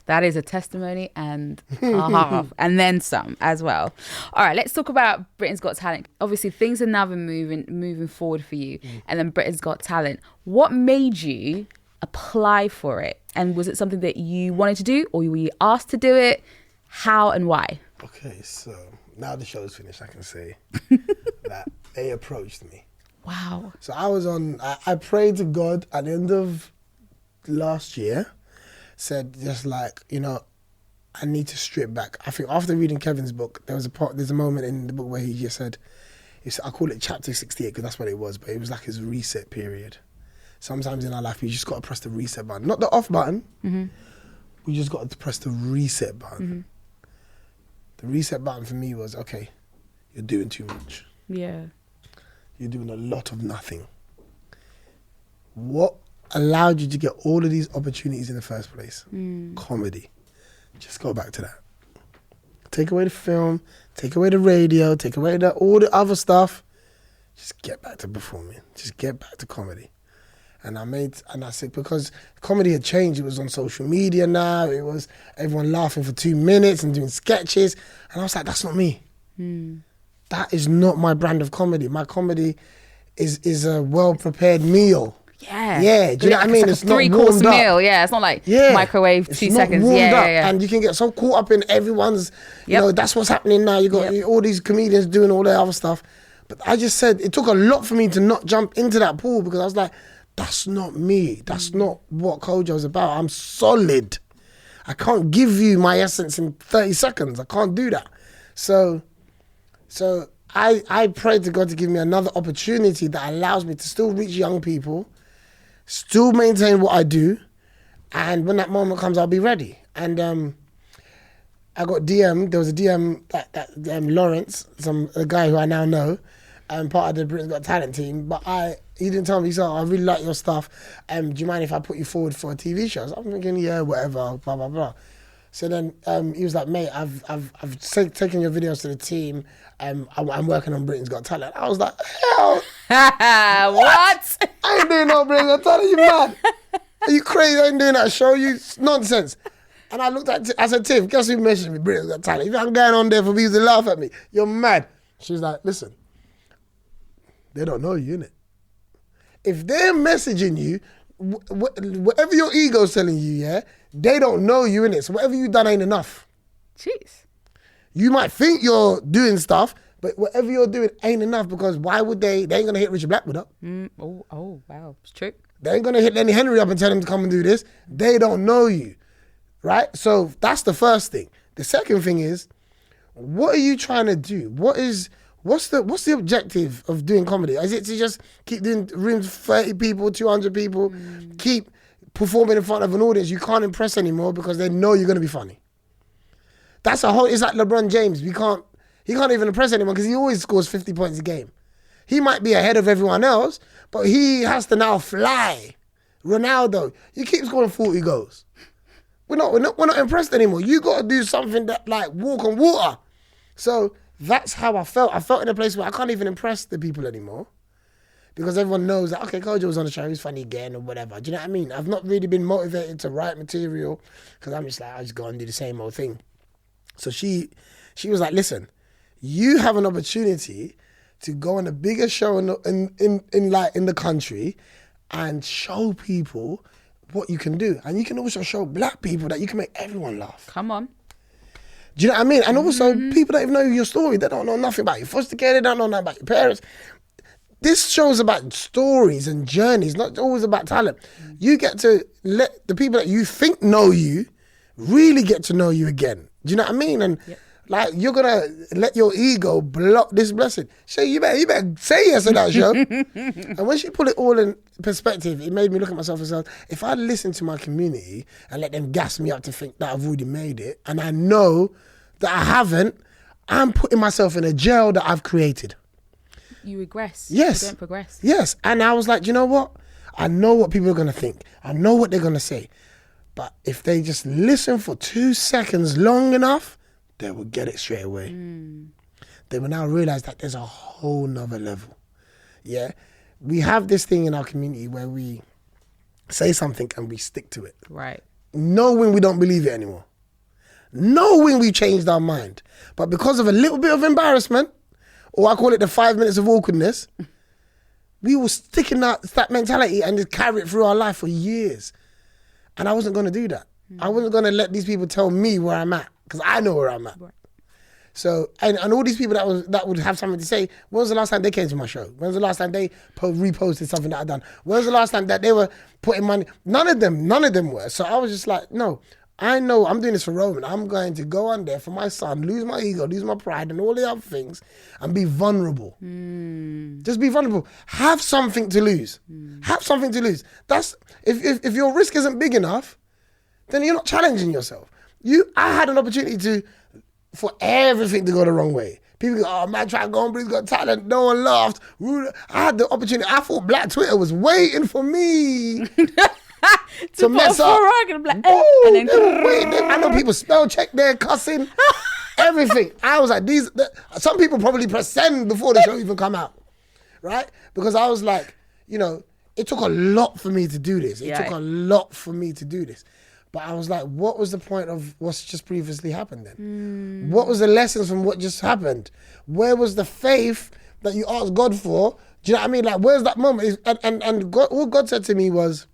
S3: That is a testimony and a half, and then some as well. All right, let's talk about Britain's Got Talent. Obviously, things have now been moving forward for you, and then Britain's Got Talent. What made you apply for it? And was it something that you wanted to do, or were you asked to do it? How and why?
S4: Okay, so now the show's finished, I can say that they approached me.
S3: Wow.
S4: So I prayed to God at the end of last year, said just like, I need to strip back. I think after reading Kevin's book, there's a moment in the book where he just said, I call it chapter 68 because that's what it was, but it was like his reset period. Sometimes in our life, we just got to press the reset button. Not the off button. Mm-hmm. We just got to press the reset button. Mm-hmm. The reset button for me was, okay, you're doing too much.
S3: Yeah.
S4: You're doing a lot of nothing. What allowed you to get all of these opportunities in the first place? Comedy. Just go back to that. Take away the film, take away the radio, take away all the other stuff. Just get back to performing. Just get back to comedy. And I said, because comedy had changed, it was on social media now, it was everyone laughing for 2 minutes and doing sketches. And I was like, that's not me. That is not my brand of comedy. My comedy is a well-prepared meal. Yeah. Do you know what I mean?
S3: It's like a 3-course meal. Yeah, it's not like microwave
S4: it's
S3: 2
S4: not
S3: seconds.
S4: Warmed up.
S3: Yeah.
S4: And you can get so caught up in everyone's, that's what's happening now. You got all these comedians doing all that other stuff. But I just said, it took a lot for me to not jump into that pool because I was like, that's not me. That's not what Kojo's about. I'm solid. I can't give you my essence in 30 seconds. I can't do that. So I prayed to God to give me another opportunity that allows me to still reach young people, still maintain what I do, and when that moment comes, I'll be ready. And I got DM. There was a DM that Lawrence, a guy who I now know, part of the Britain's Got Talent team. But he didn't tell me. He said, I really like your stuff. Do you mind if I put you forward for a TV show? So I'm thinking, yeah, whatever, blah blah blah. So then he was like, mate, I've taken your videos to the team. I'm working on Britain's Got Talent. I was like, hell.
S3: What?
S4: I ain't doing no Britain's Got Talent. You mad? Are you crazy? I ain't doing that show. You nonsense. And I looked at I said, Tiff, guess who messaged me? Britain's Got Talent. If I'm going on there for people to laugh at me, you're mad. She's like, listen, they don't know you, innit? If they're messaging you, whatever your ego's telling you, yeah, they don't know you, innit? So whatever you've done ain't enough.
S3: Jeez.
S4: You might think you're doing stuff, but whatever you're doing ain't enough because why would they ain't going to hit Richard Blackwood up.
S3: Oh, wow. It's true.
S4: They ain't going to hit Lenny Henry up and tell him to come and do this. They don't know you, right? So that's the first thing. The second thing is, what are you trying to do? What's the objective of doing comedy? Is it to just keep doing rooms 30 people, 200 people, keep performing in front of an audience you can't impress anymore because they know you're going to be funny? It's like LeBron James. He can't even impress anyone because he always scores 50 points a game. He might be ahead of everyone else, but he has to now fly. Ronaldo, you keep scoring 40 goals. We're not impressed anymore. You got to do something that like walk on water. So that's how I felt. I felt in a place where I can't even impress the people anymore because everyone knows that, okay, Kojo was on the show, he's funny again or whatever. Do you know what I mean? I've not really been motivated to write material because I'm just like, I just go and do the same old thing. So she was like, listen, you have an opportunity to go on the biggest show in the country and show people what you can do. And you can also show black people that you can make everyone laugh.
S3: Come on.
S4: Do you know what I mean? And also, people don't even know your story. They don't know nothing about your foster care. They don't know nothing about your parents. This show's about stories and journeys, not always about talent. You get to let the people that you think know you really get to know you again. Do you know what I mean? And like, you're going to let your ego block this blessing. So you better say yes to that show. And when she put it all in perspective, it made me look at myself and say, if I listen to my community and let them gas me up to think that I've already made it, and I know that I haven't, I'm putting myself in a jail that I've created.
S3: you regress.
S4: Yes.
S3: You don't progress.
S4: Yes. And I was like, you know what? I know what people are going to think. I know what they're going to say. But if they just listen for 2 seconds long enough, they will get it straight away. They will now realize that there's a whole nother level. Yeah? We have this thing in our community where we say something and we stick to it.
S3: Right.
S4: Knowing we don't believe it anymore. Knowing we changed our mind. But because of a little bit of embarrassment, or I call it the 5 minutes of awkwardness, we will stick in that mentality and just carry it through our life for years. And I wasn't going to do that. I wasn't going to let these people tell me where I'm at, because I know where I'm at.
S3: Right.
S4: So, and all these people that would have something to say, when was the last time they came to my show? When was the last time they reposted something that I'd done? When was the last time that they were putting money? None of them were. So I was just like, no, I know I'm doing this for Roman. I'm going to go on there for my son, lose my ego, lose my pride and all the other things and be vulnerable. Just be vulnerable. Have something to lose. Have something to lose. That's if your risk isn't big enough, then you're not challenging yourself. I had an opportunity for everything to go the wrong way. People go, oh man, try to go on, but he's got talent. No one laughed. I had the opportunity. I thought Black Twitter was waiting for me to mess up.
S3: And then
S4: I know people spell check their cussing, everything. I was like, some people probably press send before the show even come out, right? Because I was like, it took a lot for me to do this. It took a lot for me to do this. But I was like, what was the point of what's just previously happened then? What was the lessons from what just happened? Where was the faith that you asked God for? Do you know what I mean? Like, where's that moment? And God, what God said to me was,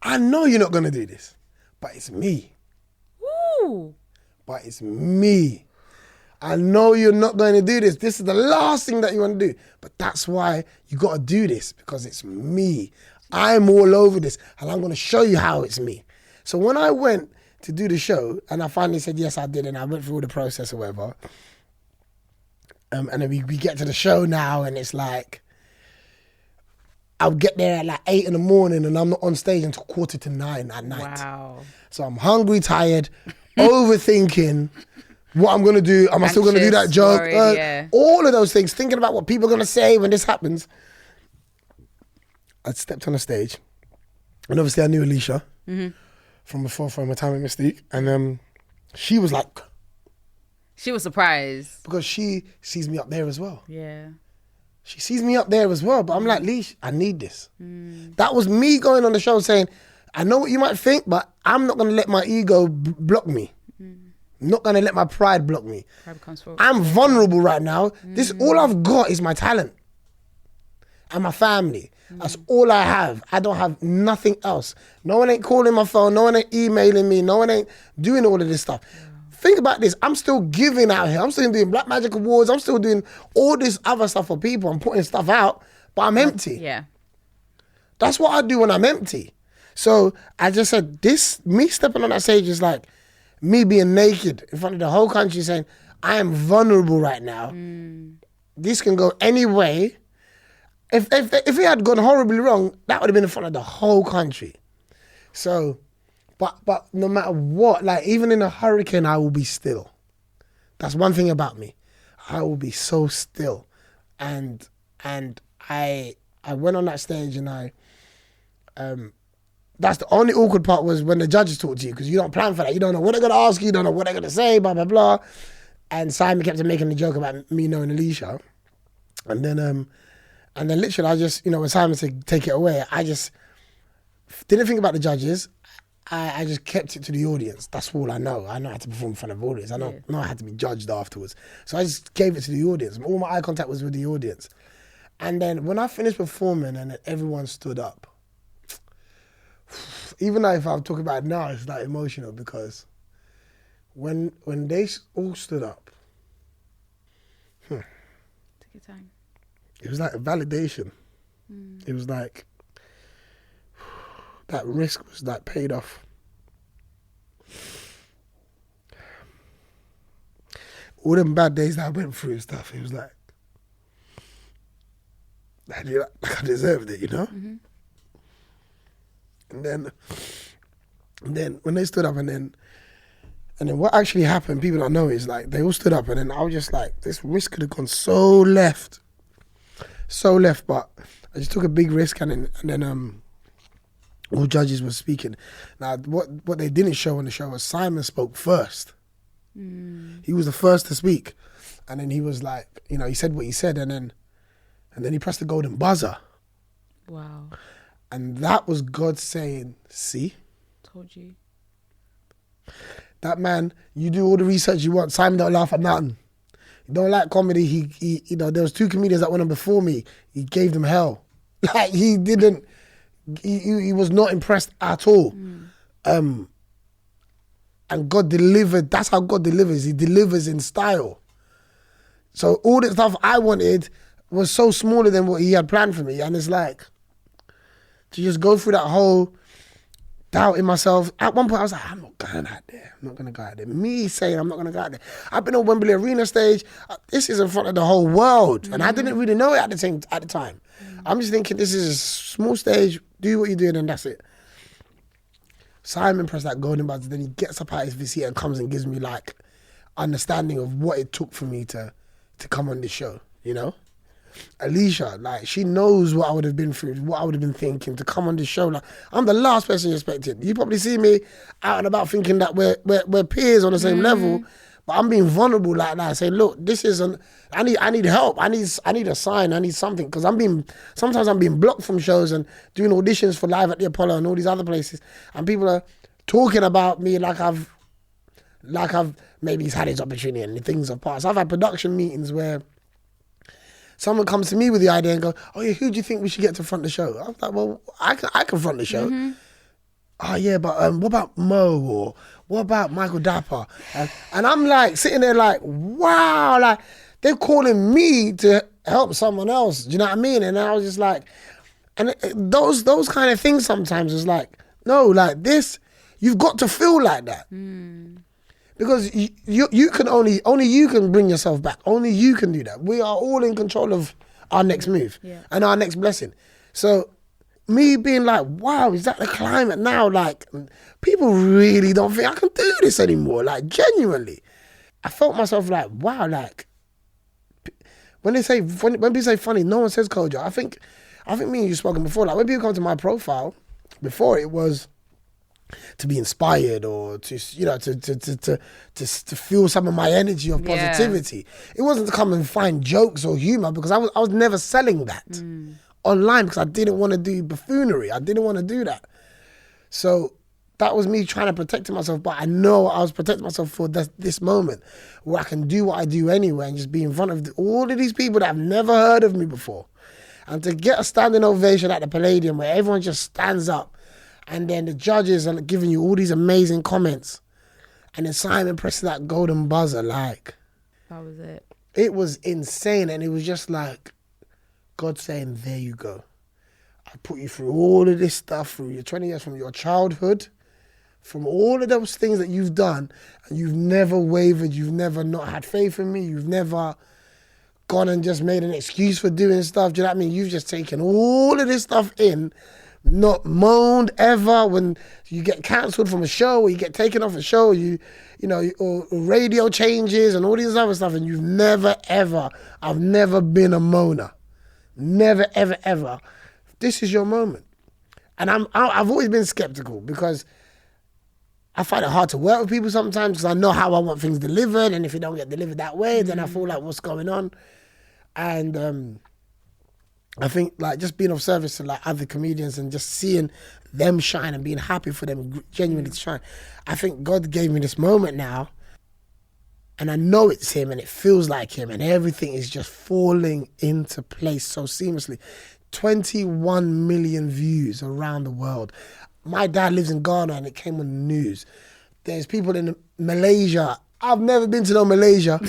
S4: I know you're not going to do this, but it's me.
S3: Ooh.
S4: But it's me. I know you're not going to do this. This is the last thing that you want to do. But that's why you got to do this, because it's me. I'm all over this, and I'm going to show you how it's me. So when I went to do the show, and I finally said, yes, I did, and I went through all the process or whatever, and then we get to the show now, and it's like, I'll get there at like 8 a.m, and I'm not on stage until 8:45 at night.
S3: Wow.
S4: So I'm hungry, tired, overthinking what I'm going to do. Am I still going to do that joke?
S3: Worried,
S4: all of those things, thinking about what people are going to say when this happens. I stepped on the stage, and obviously I knew Alicia from before, from my time at Mystique, and she was like...
S3: She was surprised.
S4: Because she sees me up there as well.
S3: Yeah.
S4: She sees me up there as well, but I'm like, Leash, I need this. That was me going on the show saying, I know what you might think, but I'm not going to let my ego block me. I'm not going to let my pride block me.
S3: Pride comes forward.
S4: I'm vulnerable right now. This all I've got is my talent and my family. That's all I have. I don't have nothing else. No one ain't calling my phone. No one ain't emailing me. No one ain't doing all of this stuff. Think about this. I'm still giving out here. I'm still doing Black Magic Awards. I'm still doing all this other stuff for people. I'm putting stuff out, but I'm empty.
S3: Yeah.
S4: That's what I do when I'm empty. So I just said, me stepping on that stage is like me being naked in front of the whole country saying, I am vulnerable right now. This can go any way. If it had gone horribly wrong, that would have been in front of the whole country. So, but no matter what, like even in a hurricane, I will be still. That's one thing about me. I will be so still. And I went on that stage and that's the only awkward part was when the judges talk to you, because you don't plan for that. You don't know what they're going to ask you. You don't know what they're going to say, blah, blah, blah. And Simon kept on making the joke about me knowing Alicia. And then literally I just, when Simon said, take it away, I just didn't think about the judges. I just kept it to the audience. That's all I know. I know how to perform in front of audience. I know I had to be judged afterwards. So I just gave it to the audience. All my eye contact was with the audience. And then when I finished performing and everyone stood up, even though if I'm talking about it now, it's like emotional, because when they all stood up,
S3: Take your time.
S4: it was like a validation. It was like that risk was like paid off. All them bad days that I went through and stuff, it was like I deserved it, And then when they stood up, and then what actually happened, people don't know, is like they all stood up, and then I was just like, this risk could have gone so left. so left, but I just took a big risk, and then all judges were speaking. Now, what they didn't show on the show was Simon spoke first. He was the first to speak, and then he was like, you know, he said what he said, and then he pressed the golden buzzer.
S3: Wow.
S4: And that was God saying, see?
S3: Told you.
S4: That man, you do all the research you want. Simon don't laugh at nothing. He don't like comedy. He you know, there was 2 comedians that went on before me. He gave them hell. Like, he didn't, he was not impressed at all. And God delivered. That's how God delivers. He delivers in style. So all the stuff I wanted was so smaller than what he had planned for me. And it's like, to just go through that whole doubt in myself. At one point I was like, I'm not going out there. I'm not going to go out there. Me saying I'm not going to go out there. I've been on Wembley Arena stage. This is in front of the whole world. And I didn't really know it at the time. I'm just thinking, this is a small stage. Do what you're doing and that's it. Simon pressed that golden button. Then he gets up out of his seat and comes and gives me like understanding of what it took for me to come on this show, you know? Alicia, like, she knows what I would have been through, what I would have been thinking to come on this show. Like, I'm the last person you expected. You probably see me out and about thinking that we're peers on the same level, but I'm being vulnerable like that. Saying, look, this isn't. I need help. I need a sign. I need something, because sometimes I'm being blocked from shows and doing auditions for Live at the Apollo and all these other places, and people are talking about me like I've maybe he's had his opportunity and things have passed. I've had production meetings where someone comes to me with the idea and goes, oh yeah, who do you think we should get to front the show? I'm like, well, I can front the show. Oh yeah, but what about Mo, or what about Michael Dapper? And I'm like sitting there like, wow, like they're calling me to help someone else. Do you know what I mean? And I was just like, and those kind of things sometimes is like, no, like this, you've got to feel like that. Because you can only you can bring yourself back. Only you can do that. We are all in control of our next move and our next blessing. So me being like, wow, is that the climate now? Like, people really don't think I can do this anymore. Like, genuinely. I felt myself like, wow, like, when people say funny, no one says Kojo. I think me and you spoken before. Like, when people come to my profile, before it was to be inspired or to, you know, to feel some of my energy of positivity. It wasn't to come and find jokes or humor, because I was never selling that online, because I didn't want to do buffoonery. I didn't want to do that. So that was me trying to protect myself, but I know I was protecting myself for this moment where I can do what I do anyway and just be in front of all of these people that have never heard of me before. And to get a standing ovation at the Palladium where everyone just stands up, and then the judges are giving you all these amazing comments. And then Simon presses that golden buzzer, like...
S3: That was it.
S4: It was insane. And it was just like God saying, there you go. I put you through all of this stuff, through your 20 years, from your childhood, from all of those things that you've done, and you've never wavered, you've never not had faith in me, you've never gone and just made an excuse for doing stuff. Do you know what I mean? You've just taken all of this stuff in, not moaned ever when you get cancelled from a show, or you get taken off a show, or radio changes and all these other stuff, and you've never ever, I've never been a moaner. Never, ever, ever. This is your moment. And I've always been skeptical, because I find it hard to work with people sometimes, because I know how I want things delivered, and if it don't get delivered that way, then I feel like, what's going on? And I think like just being of service to like other comedians and just seeing them shine and being happy for them genuinely to shine. I think God gave me this moment now, and I know it's him and it feels like him, and everything is just falling into place so seamlessly. 21 million views around the world. My dad lives in Ghana and it came on the news. There's people in Malaysia. I've never been to no Malaysia.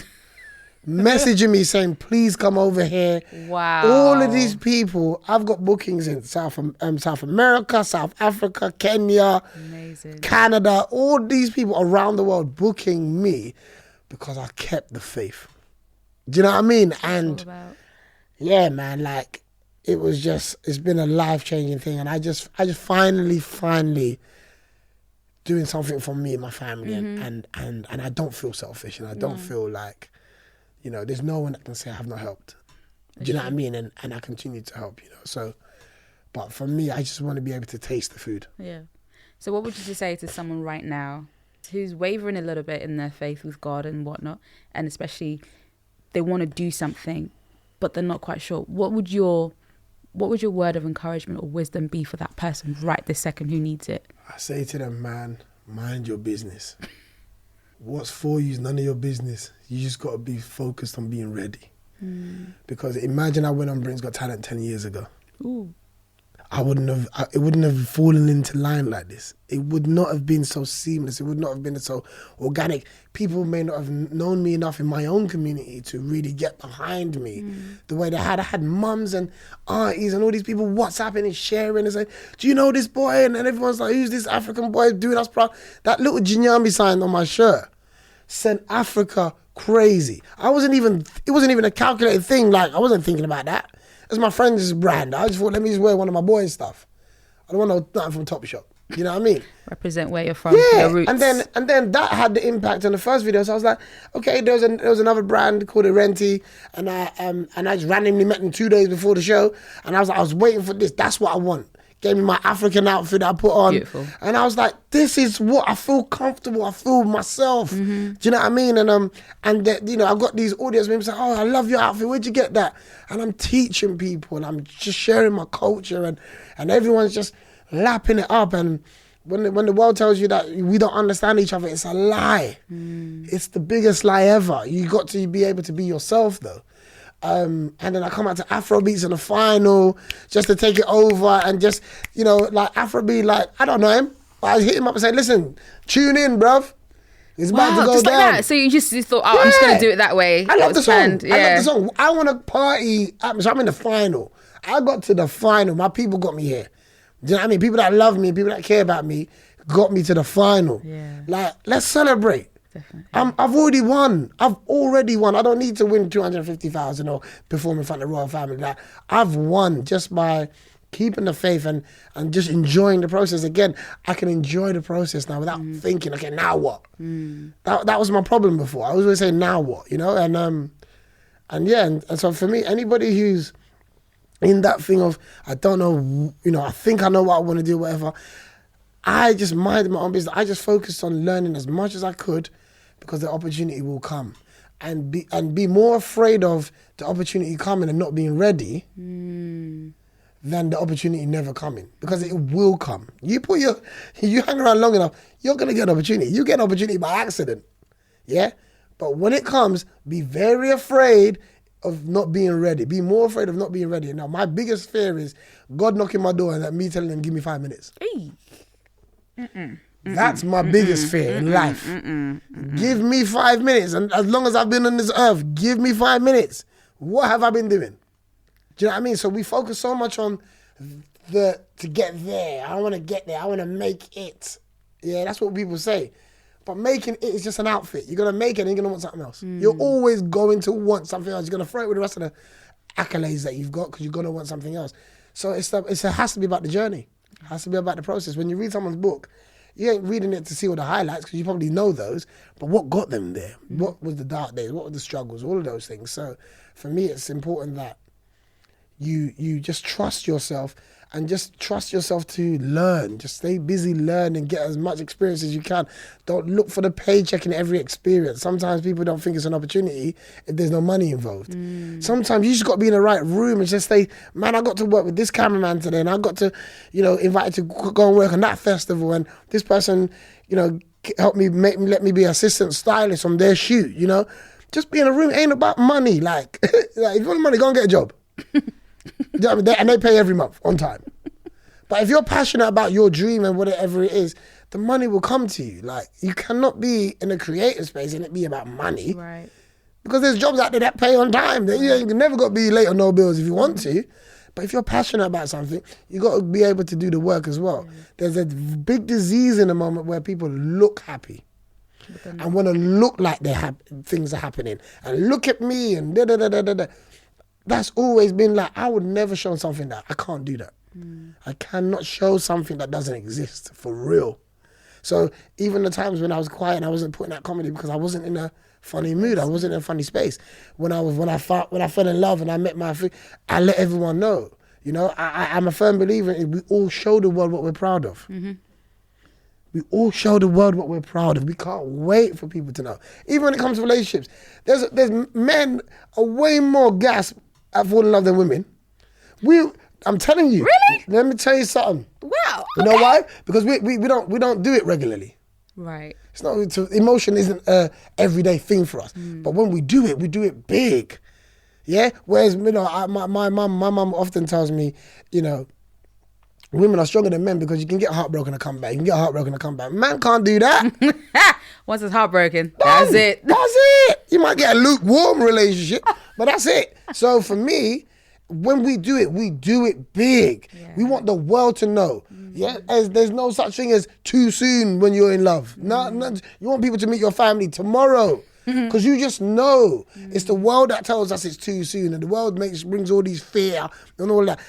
S4: Messaging me saying, please come over here.
S3: Wow.
S4: All of these people, I've got bookings in South America, South Africa, Kenya,
S3: amazing,
S4: Canada, all these people around the world booking me because I kept the faith. Do you know what I mean? And yeah, man, like it's been a life-changing thing. And I just finally doing something for me and my family. And I don't feel selfish, and I don't feel like, there's no one that can say I have not helped. Do you know what I mean? And I continue to help, you know. So, but for me, I just want to be able to taste the food.
S3: Yeah. So what would you say to someone right now who's wavering a little bit in their faith with God and whatnot, and especially they want to do something, but they're not quite sure? What would your word of encouragement or wisdom be for that person right this second who needs it?
S4: I say to them, man, mind your business. What's for you is none of your business. You just got to be focused on being ready. Because imagine I went on Britain's Got Talent 10 years ago.
S3: Ooh.
S4: It wouldn't have fallen into line like this. It would not have been so seamless. It would not have been so organic. People may not have known me enough in my own community to really get behind me the way they had. I had mums and aunties and all these people WhatsApping and sharing and saying, do you know this boy? And everyone's like, who's this African boy doing us proud? That little Jinyambi sign on my shirt sent Africa crazy. It wasn't even a calculated thing. Like, I wasn't thinking about that. It's my friend's brand. I just thought, let me just wear one of my boys' stuff. I don't want nothing from Topshop. You know what I mean?
S3: Represent where you're from, your roots.
S4: And then that had the impact on the first video. So I was like, okay, there was another brand called LadyT, and I just randomly met them 2 days before the show, and I was waiting for this. That's what I want. Gave me my African outfit that I put on.
S3: Beautiful.
S4: And I was like, this is what I feel comfortable. I feel myself. Do you know what I mean? And you know, I've got these audience members saying, oh, I love your outfit. Where'd you get that? And I'm teaching people, and I'm just sharing my culture, and everyone's just lapping it up. And when the world tells you that we don't understand each other, it's a lie. It's the biggest lie ever. You got to be able to be yourself, though. And then I come out to Afrobeats in the final just to take it over, and just, you know, like Afrobeat, like, I don't know him, but I hit him up and say, listen, tune in, bruv. It's about to go
S3: just
S4: down.
S3: like that. So you thought, oh, I'm just going to do it that way.
S4: I love the song.
S3: Planned. Yeah.
S4: I love the song. I want to party. So I'm in the final. I got to the final. My people got me here. Do you know what I mean? People that love me, people that care about me, got me to the final.
S3: Yeah.
S4: Like, let's celebrate.
S3: Definitely.
S4: I've already won. I don't need to win 250,000 or perform in front of the royal family. Like, I've won just by keeping the faith and just enjoying the process. Again, I can enjoy the process now without thinking, okay, now what? That was my problem before. I was always saying, now what? You know, and so for me, anybody who's in that thing of, I don't know, you know, I think I know what I want to do, whatever, I just minded my own business. I just focused on learning as much as I could, because the opportunity will come, and be more afraid of the opportunity coming and not being ready than the opportunity never coming, because it will come. You hang around long enough, you're gonna get an opportunity. You get an opportunity by accident, yeah. But when it comes, be very afraid of not being ready. Be more afraid of not being ready. Now, my biggest fear is God knocking my door and me telling him, give me 5 minutes.
S3: Hey.
S4: That's my biggest fear in life. Give me 5 minutes. And as long as I've been on this earth, give me 5 minutes. What have I been doing? Do you know what I mean? So we focus so much on to get there. I want to get there. I want to make it. Yeah, that's what people say. But making it is just an outfit. You're going to make it and you're going to want something else. You're always going to want something else. You're going to throw it with the rest of the accolades that you've got, because you're going to want something else. So it has to be about the journey. It has to be about the process. When you read someone's book, you ain't reading it to see all the highlights, because you probably know those, but what got them there? What was the dark days? What were the struggles? All of those things. So for me, it's important that you just trust yourself, and just trust yourself to learn. Just stay busy, learn, and get as much experience as you can. Don't look for the paycheck in every experience. Sometimes people don't think it's an opportunity if there's no money involved. Sometimes you just got to be in the right room and just say, man, I got to work with this cameraman today, and I got to, you know, invited to go and work on that festival, and this person, you know, helped me, let me be assistant stylist on their shoot, you know. Just be in a room. It ain't about money. Like, if you want money, go and get a job. You know what I mean? And they pay every month on time. But if you're passionate about your dream and whatever it is, the money will come to you. Like, you cannot be in a creative space and it be about money.
S3: Right.
S4: Because there's jobs out there that pay on time. You never got to be late on no bills if you want to. But if you're passionate about something, you got to be able to do the work as well. There's a big disease in the moment where people look happy and want to look like things are happening. And look at me and da-da-da-da-da-da. That's always been like, I would never show something that I can't do that. I cannot show something that doesn't exist for real. So even the times when I was quiet and I wasn't putting out comedy because I wasn't in a funny mood, I wasn't in a funny space. When I fell in love and I met I let everyone know. You know, I'm a firm believer in we all show the world what we're proud of.
S3: Mm-hmm.
S4: We all show the world what we're proud of. We can't wait for people to know. Even when it comes to relationships, there's men are way more gas at falling in love than women. I'm telling you.
S3: Really?
S4: Let me tell you something.
S3: Wow.
S4: You know why? Because we don't do it regularly.
S3: Right.
S4: It's not emotion isn't a everyday thing for us. But when we do it big. Yeah. Whereas my mum often tells me, women are stronger than men because you can get heartbroken and come back. You can get heartbroken and come back. Man can't do that.
S3: Once it's heartbroken, that's it.
S4: That's it. You might get a lukewarm relationship, but that's it. So for me, when we do it big. Yeah. We want the world to know. Yeah, there's no such thing as too soon when you're in love. No, you want people to meet your family tomorrow. Because you just know. It's the world that tells us it's too soon, and the world brings all these fear and all that.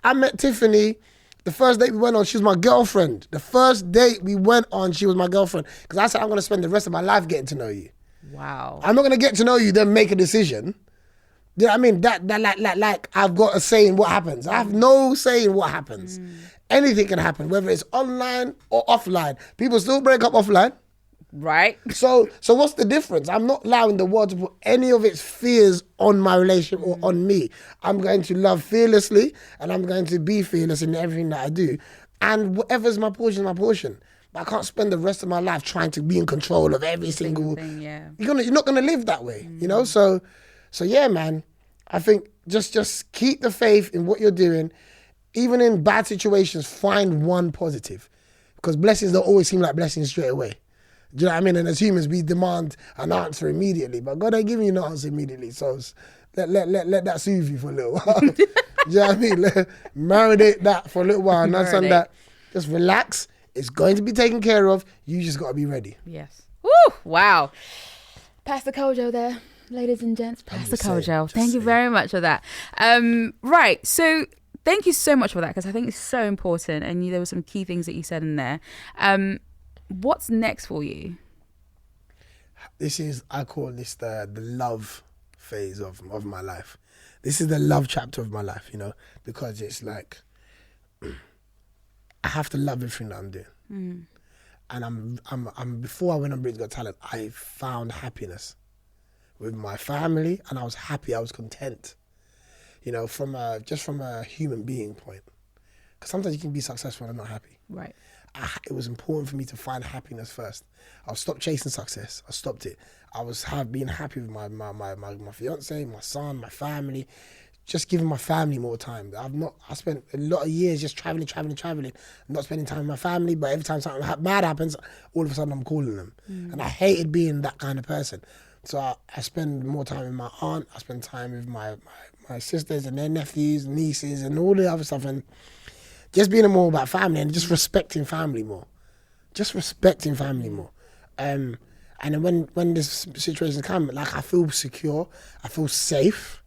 S4: I met Tiffany. The first date we went on, she was my girlfriend. The first date we went on, she was my girlfriend. Because I said, I'm going to spend the rest of my life getting to know you.
S3: Wow.
S4: I'm not going to get to know you, then make a decision. You know what I mean? That like I've got a say in what happens. I have no say in what happens. Anything can happen, whether it's online or offline. People still break up offline.
S3: Right.
S4: So what's the difference? I'm not allowing the world to put any of its fears on my relationship or on me. I'm going to love fearlessly, and I'm going to be fearless in everything that I do. And whatever's my portion is my portion. But I can't spend the rest of my life trying to be in control of every single
S3: thing. Yeah.
S4: You're not gonna live that way, So yeah, man. I think just keep the faith in what you're doing. Even in bad situations, find one positive, because blessings don't always seem like blessings straight away. Do you know what I mean? And as humans, we demand an answer immediately, but God ain't giving you no answer immediately. So let that soothe you for a little while. Do you know what I mean? Marinate that for a little while and understand that. Just relax. It's going to be taken care of. You just got to be ready.
S3: Yes. Woo! Wow. Pastor Kojo there, ladies and gents. Pastor Kojo. Thank you very much for that. Right. So thank you so much for that, because I think it's so important, and there were some key things that you said in there. What's next for you?
S4: I call this the love phase of my life. This is the love chapter of my life, because it's like I have to love everything that I'm doing. And I'm before I went on Britain's Got Talent, I found happiness with my family, and I was happy, I was content. From a human being point. Because sometimes you can be successful and not happy.
S3: Right.
S4: It was important for me to find happiness first. I stopped chasing success. I stopped it. I was being happy with my fiance, my son, my family, just giving my family more time. I spent a lot of years just traveling, not spending time with my family, but every time something bad happens, all of a sudden I'm calling them. And I hated being that kind of person. So I spend more time with my aunt, I spend time with my sisters and their nephews, nieces, and all the other stuff, and just being more about family and just respecting family more. And then when this situation comes, like, I feel secure, I feel safe.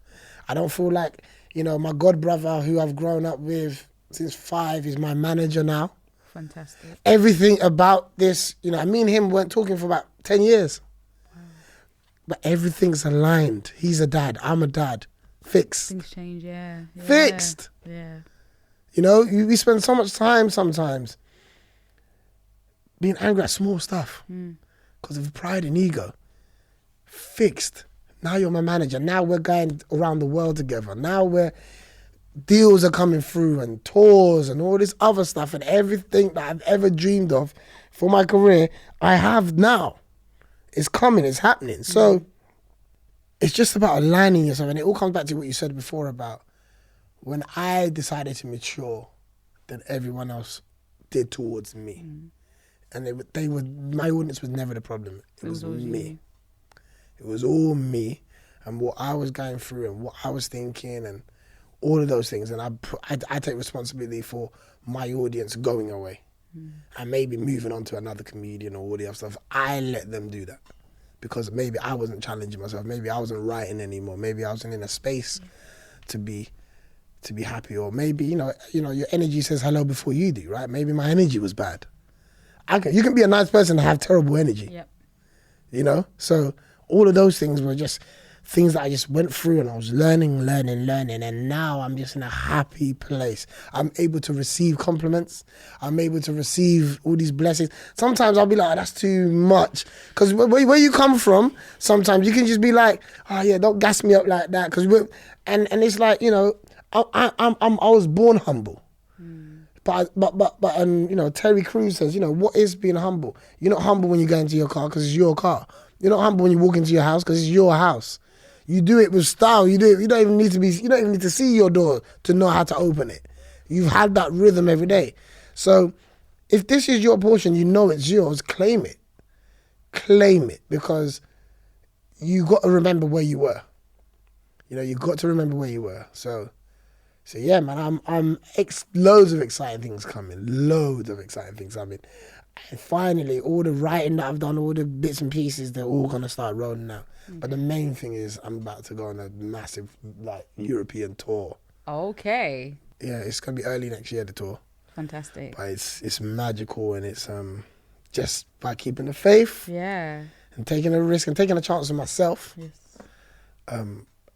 S4: I don't feel like, my god brother who I've grown up with since 5 is my manager now.
S3: Fantastic.
S4: Everything about this, me and him weren't talking for about 10 years. Wow. But everything's aligned. He's a dad, I'm a dad. Fixed.
S3: Things change, yeah.
S4: Fixed.
S3: Yeah.
S4: We spend so much time sometimes being angry at small stuff because of pride and ego. Fixed. Now you're my manager. Now we're going around the world together. Now deals are coming through, and tours and all this other stuff, and everything that I've ever dreamed of for my career, I have now. It's coming. It's happening. So it's just about aligning yourself. And it all comes back to what you said before about when I decided to mature, then everyone else did towards me. And my audience was never the problem. It was me. It was all me and what I was going through and what I was thinking and all of those things. And I take responsibility for my audience going away and maybe moving on to another comedian or all the other stuff. I let them do that because maybe I wasn't challenging myself. Maybe I wasn't writing anymore. Maybe I wasn't in a space to be happy, or maybe, your energy says hello before you do, right? Maybe my energy was bad. You can be a nice person and have terrible energy.
S3: Yep.
S4: You know? So all of those things were just things that I just went through, and I was learning, and now I'm just in a happy place. I'm able to receive compliments. I'm able to receive all these blessings. Sometimes I'll be like, oh, that's too much. Because where you come from, sometimes you can just be like, oh yeah, don't gas me up like that. And it's like, you know, I was born humble. But you know, Terry Crews says, you know, what is being humble? You're not humble when you go into your car because it's your car. You're not humble when you walk into your house because it's your house. You do it with style. You do it. You don't even need to see your door to know how to open it. You've had that rhythm every day. So if this is your portion, you know it's yours, claim it. Claim it, because you got to remember where you were. You know, you got to remember where you were. So yeah, man, loads of exciting things coming. And finally, all the writing that I've done, all the bits and pieces, they're all going to start rolling out. But the main thing is I'm about to go on a massive, like, European tour.
S3: Okay.
S4: Yeah, it's going to be early next year, the tour.
S3: Fantastic.
S4: But it's magical, and it's just by keeping the faith.
S3: Yeah.
S4: And taking a risk and taking a chance on myself.
S3: Yes.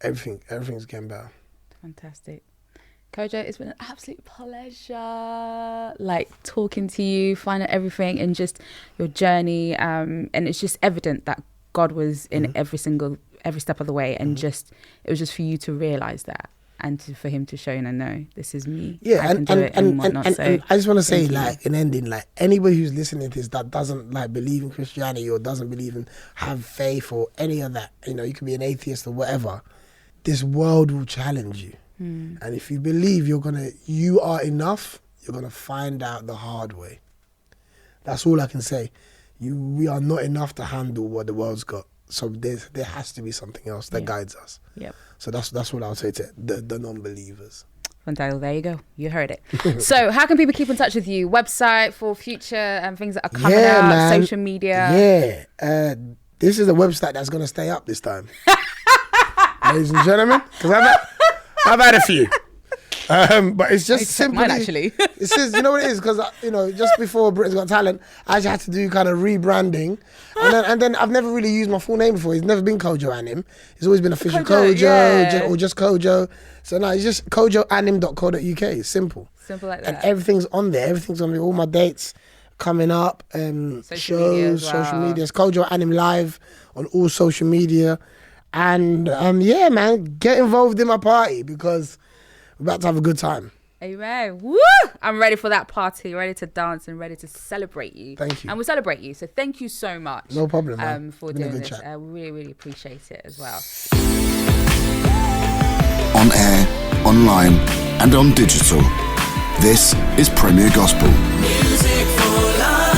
S4: Everything's getting better.
S3: Fantastic. Kojo, it's been an absolute pleasure, like, talking to you, finding out everything and just your journey. And it's just evident that God was in every step of the way, and it was just for you to realise that, and for him to show you, no, this is me.
S4: Yeah,
S3: I can do it and whatnot.
S4: And I just want to say, like, in ending, like, anybody who's listening to this that doesn't, like, believe in Christianity or doesn't believe in, have faith or any of that, you know, you can be an atheist or whatever, this world will challenge you. And if you believe you are enough, you're going to find out the hard way. That's all I can say. We are not enough to handle what the world's got. So there has to be something else that guides us. Yep. So that's what I would say to the non-believers.
S3: Fantastic. There you go. You heard it. So how can people keep in touch with you? Website for future and things that are coming out, man. Social media?
S4: Yeah. This is a website that's going to stay up this time. Ladies and gentlemen, because I've had a few. But it's just simply...
S3: Mine, actually.
S4: It says, you know what it is? Because, you know, just before Britain's Got Talent, I actually had to do kind of rebranding. And then I've never really used my full name before. It's never been Kojo Anim. It's always been official Kojo or just Kojo. So now it's just kojoanim.co.uk. It's simple.
S3: Simple like that.
S4: And everything's on there. Everything's on there. All my dates coming up. Shows, social media. It's Kojo Anim Live on all social media. And yeah, man, get involved in my party because we're about to have a good time.
S3: Amen. Woo! I'm ready for that party, ready to dance and ready to celebrate you.
S4: Thank you.
S3: And we'll celebrate you. So thank you so much.
S4: No problem, man.
S3: For doing this. I really, really appreciate it as well.
S1: On air, online, and on digital. This is Premier Gospel.
S2: Music for life.